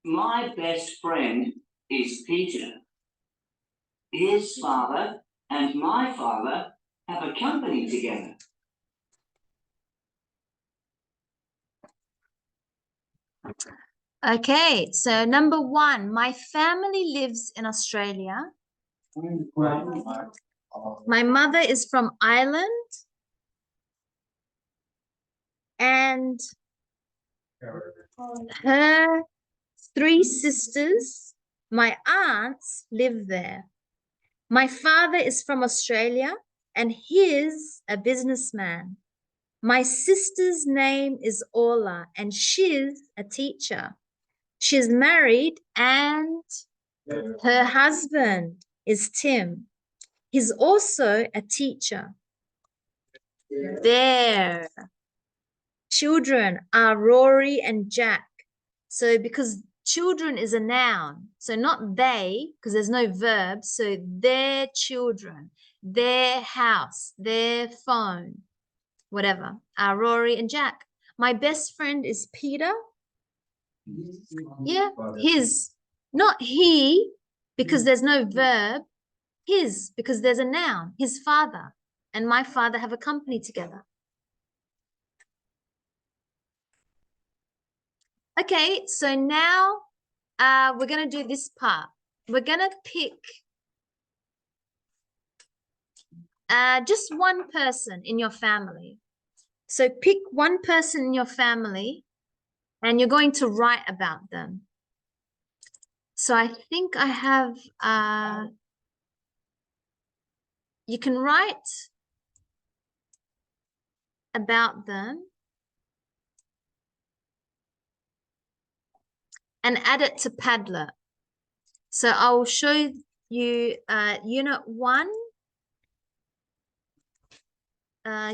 My best friend is Peter. His father and my father have a company together. Okay, so number 1, my family lives in Australia. My mother is from Ireland. And her 3 sisters, my aunts, live there. My father is from Australia and he's a businessman. My sister's name is Orla and she's a teacher. She's married and her husband is Tim. He's also a teacher. There. children are Rory and Jack. So because children is a noun, so not they, because there's no verb. So their children, their house, their phone, whatever, are Rory and Jack. My best friend is Peter. Yeah, his, not he, because there's no verb. His, because there's a noun, his father and my father have a company together. Okay, so now we're going to do this part. We're going to pick just one person in your family. So pick one person in your family and you're going to write about them. So I think I have, you can write about them and add it to Padlet. So I will show you unit 1,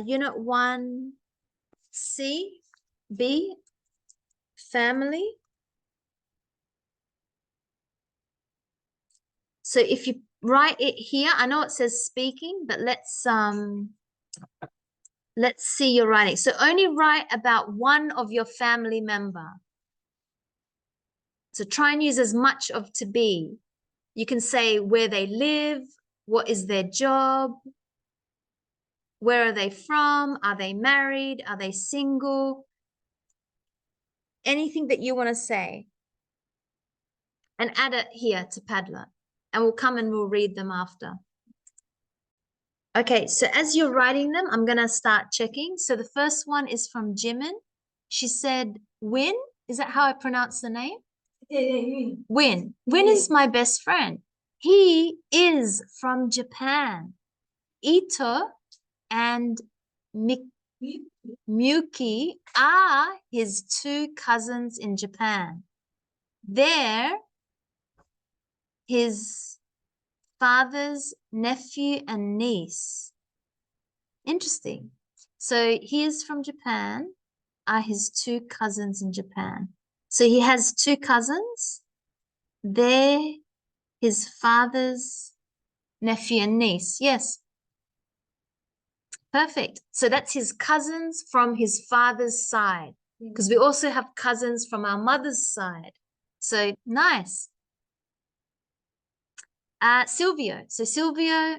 unit 1C, B, family. So if you write it here, I know it says speaking, but let's see your writing. So only write about one of your family member. So try and use as much of to be. You can say where they live, what is their job, where are they from, are they married, are they single, anything that you want to say. And add it here to Padlet. And we'll come and we'll read them after. Okay, so as you're writing them, I'm going to start checking. So the first one is from Jimin. She said, Win. Is that how I pronounce the name? Win. Win is my best friend. He is from Japan. Ito and Miyuki are his 2 cousins in Japan. They're his father's nephew and niece. Interesting. So he is from Japan, are his 2 cousins in Japan. So he has 2 cousins. They're his father's nephew and niece. Yes. Perfect. So that's his cousins from his father's side, because we also have cousins from our mother's side. So nice. Silvio. So Silvio,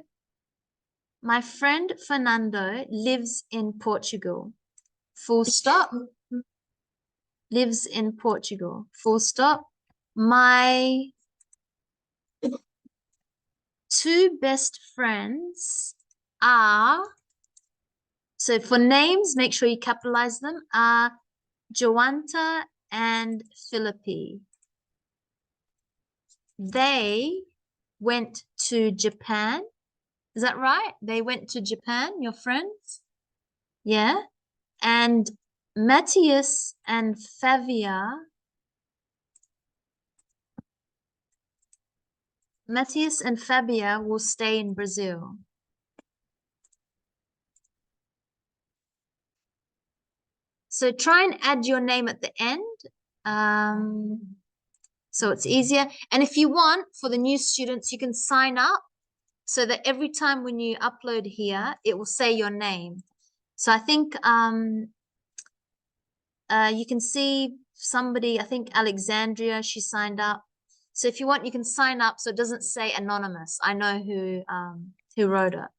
my friend Fernando lives in Portugal. Full stop. Lives in Portugal. Full stop. My 2 best friends are, so for names, make sure you capitalize them, are Joanta and Philippi. They went to Japan. Is that right? They went to Japan, your friends? Yeah. And Matthias and Fabia. Matthias and Fabia will stay in Brazil. So try and add your name at the end. So it's easier. And if you want, for the new students, you can sign up so that every time when you upload here, it will say your name. So I think you can see somebody, I think Alexandria, she signed up. So if you want, you can sign up so it doesn't say anonymous. I know who wrote it.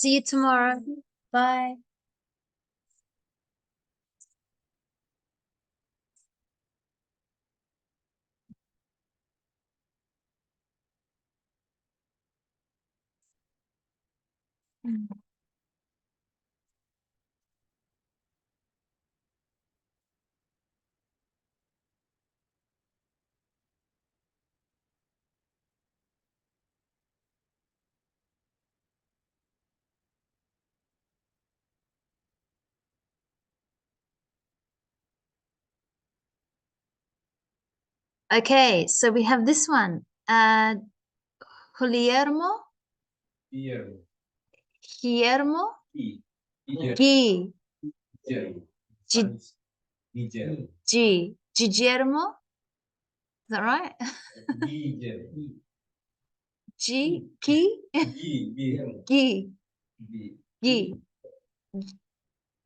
See you tomorrow. Bye. Okay, so we have this one. Guillermo, Guillermo. Guillermo, Guillermo. G, Guillermo. G, Guillermo. G, Guillermo. Is that right? Guillermo. G, G, Guillermo. G, Guillermo. G,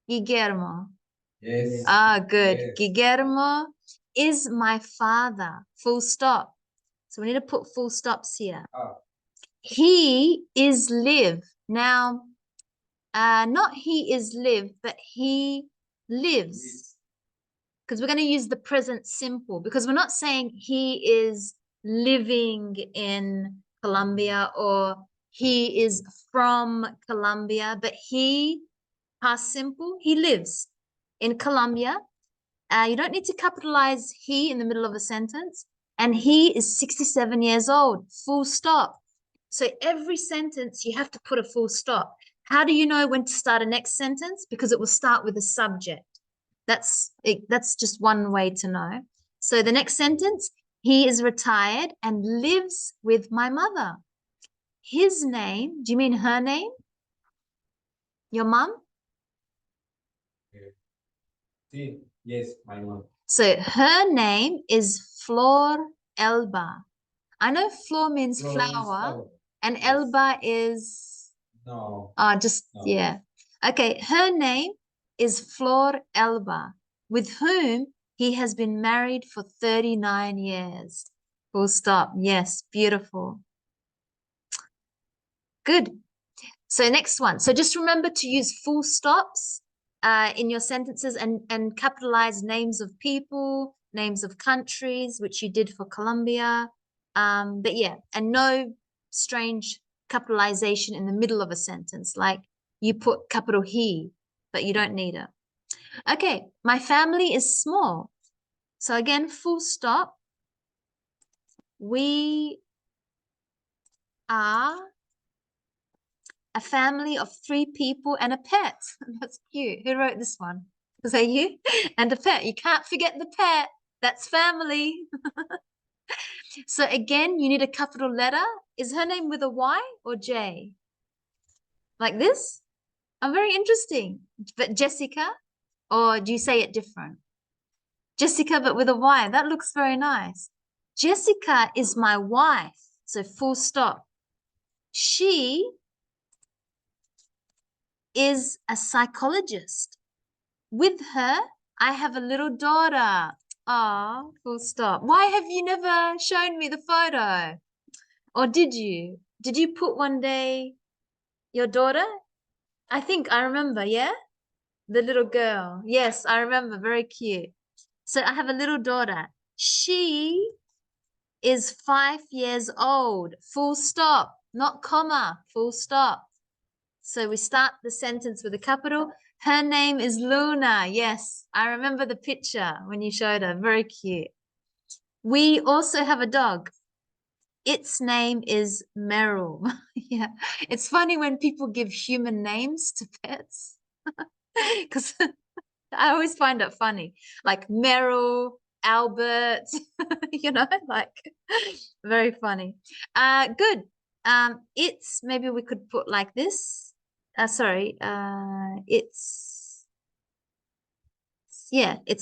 Guillermo. Yes. Ah, good. Yes. Guillermo is my father. Full stop. So we need to put full stops here. Ah. He is live. Now, not he is live, but he lives. Because we're going to use the present simple, because we're not saying he is living in Colombia or he is from Colombia, but he, past simple, he lives in Colombia. You don't need to capitalize he in the middle of a sentence. And he is 67 years old, full stop. So every sentence, you have to put a full stop. How do you know when to start a next sentence? Because it will start with a subject. That's just one way to know. So the next sentence, he is retired and lives with my mother. His name, do you mean her name? Your mom? Yes, my mom. So her name is Flor Elba. I know Flor means flower, and Elba is No. just No. yeah. Okay, her name is Flor Elba, with whom he has been married for 39 years. Full stop. Yes, beautiful. Good. So next one. So just remember to use full stops in your sentences and capitalize names of people, names of countries, which you did for Colombia. But yeah, and no strange capitalization in the middle of a sentence, like you put capital he, but you don't need it. Okay, my family is small. So again, full stop. We are a family of 3 people and a pet. That's cute. Who wrote this one? Was that you? And a pet. You can't forget the pet. That's family. So again, you need a capital letter. Is her name with a Y or J? Like this? Oh, very interesting. But Jessica? Or do you say it different? Jessica, but with a Y. That looks very nice. Jessica is my wife. So full stop. She is a psychologist. With her, I have a little daughter. Ah, full stop. Why have you never shown me the photo? Or did you? Did you put one day your daughter? I think I remember, yeah? The little girl. Yes, I remember. Very cute. So I have a little daughter. She is 5 years old. Full stop. Not comma. Full stop. So we start the sentence with a capital. Her name is Luna. Yes, I remember the picture when you showed her. Very cute. We also have a dog. Its name is Meryl. Yeah, it's funny when people give human names to pets because I always find it funny. Like Meryl, Albert, like very funny. Good. It's maybe we could put like this. Its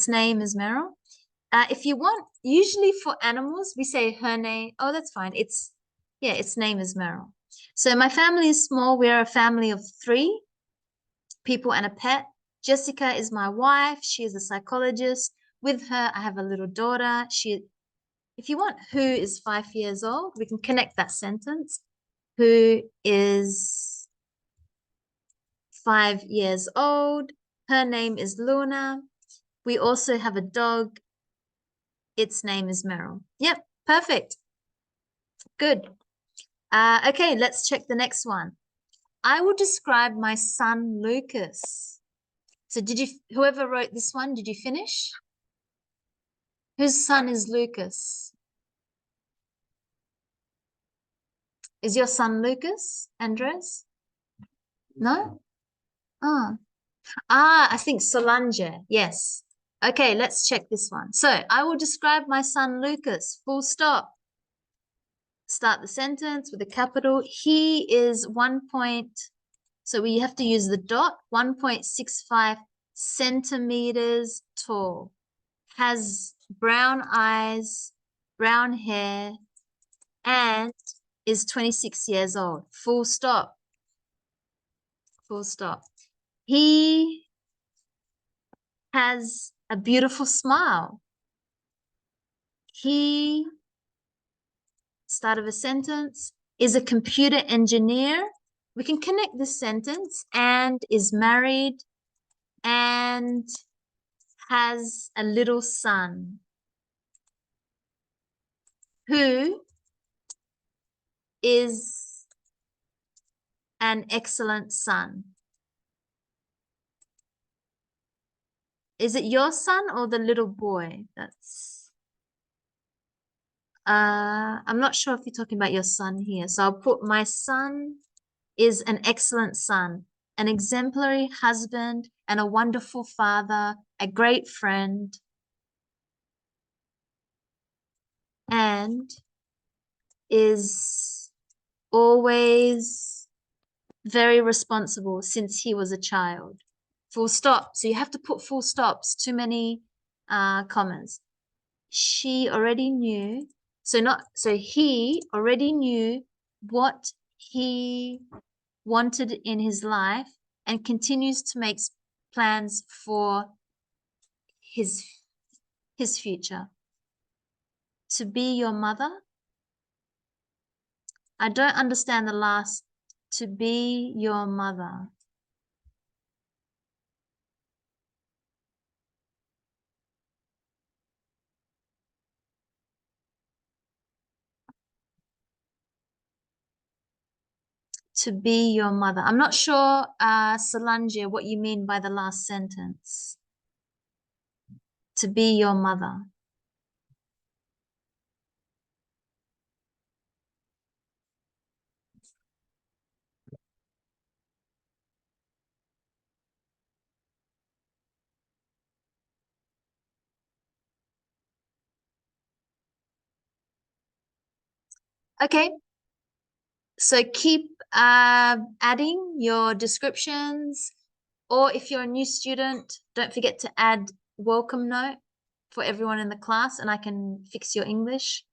name is Meryl. If you want, usually for animals, we say her name. Oh, that's fine. Its name is Meryl. So my family is small. We're a family of 3 people and a pet. Jessica is my wife. She is a psychologist. With her, I have a little daughter. If you want, who is 5 years old, we can connect that sentence. Who is 5 years old. Her name is Luna. We also have a dog. Its name is Meryl. Yep, perfect. Good. Okay, let's check the next one. I will describe my son, Lucas. So whoever wrote this one, did you finish? Whose son is Lucas? Is your son Lucas, Andres? No? I think Solange. Yes. Okay, let's check this one. So I will describe my son Lucas, full stop. Start the sentence with a capital. He is so we have to use the dot, 1.65 centimeters tall. Has brown eyes, brown hair, and is 26 years old. Full stop. Full stop. He has a beautiful smile. He, start of a sentence, is a computer engineer. We can connect this sentence, and is married and has a little son who is an excellent son. Is it your son or the little boy? I'm not sure if you're talking about your son here. So I'll put my son is an excellent son, an exemplary husband, and a wonderful father, a great friend, and is always very responsible since he was a child. Full stop. So you have to put full stops, too many commas. She already knew. So he already knew what he wanted in his life and continues to make plans for his future. To be your mother. I don't understand the last, to be your mother. To be your mother. I'm not sure, Solange, what you mean by the last sentence. To be your mother. Okay. So keep adding your descriptions, or if you're a new student, don't forget to add welcome note for everyone in the class, and I can fix your English.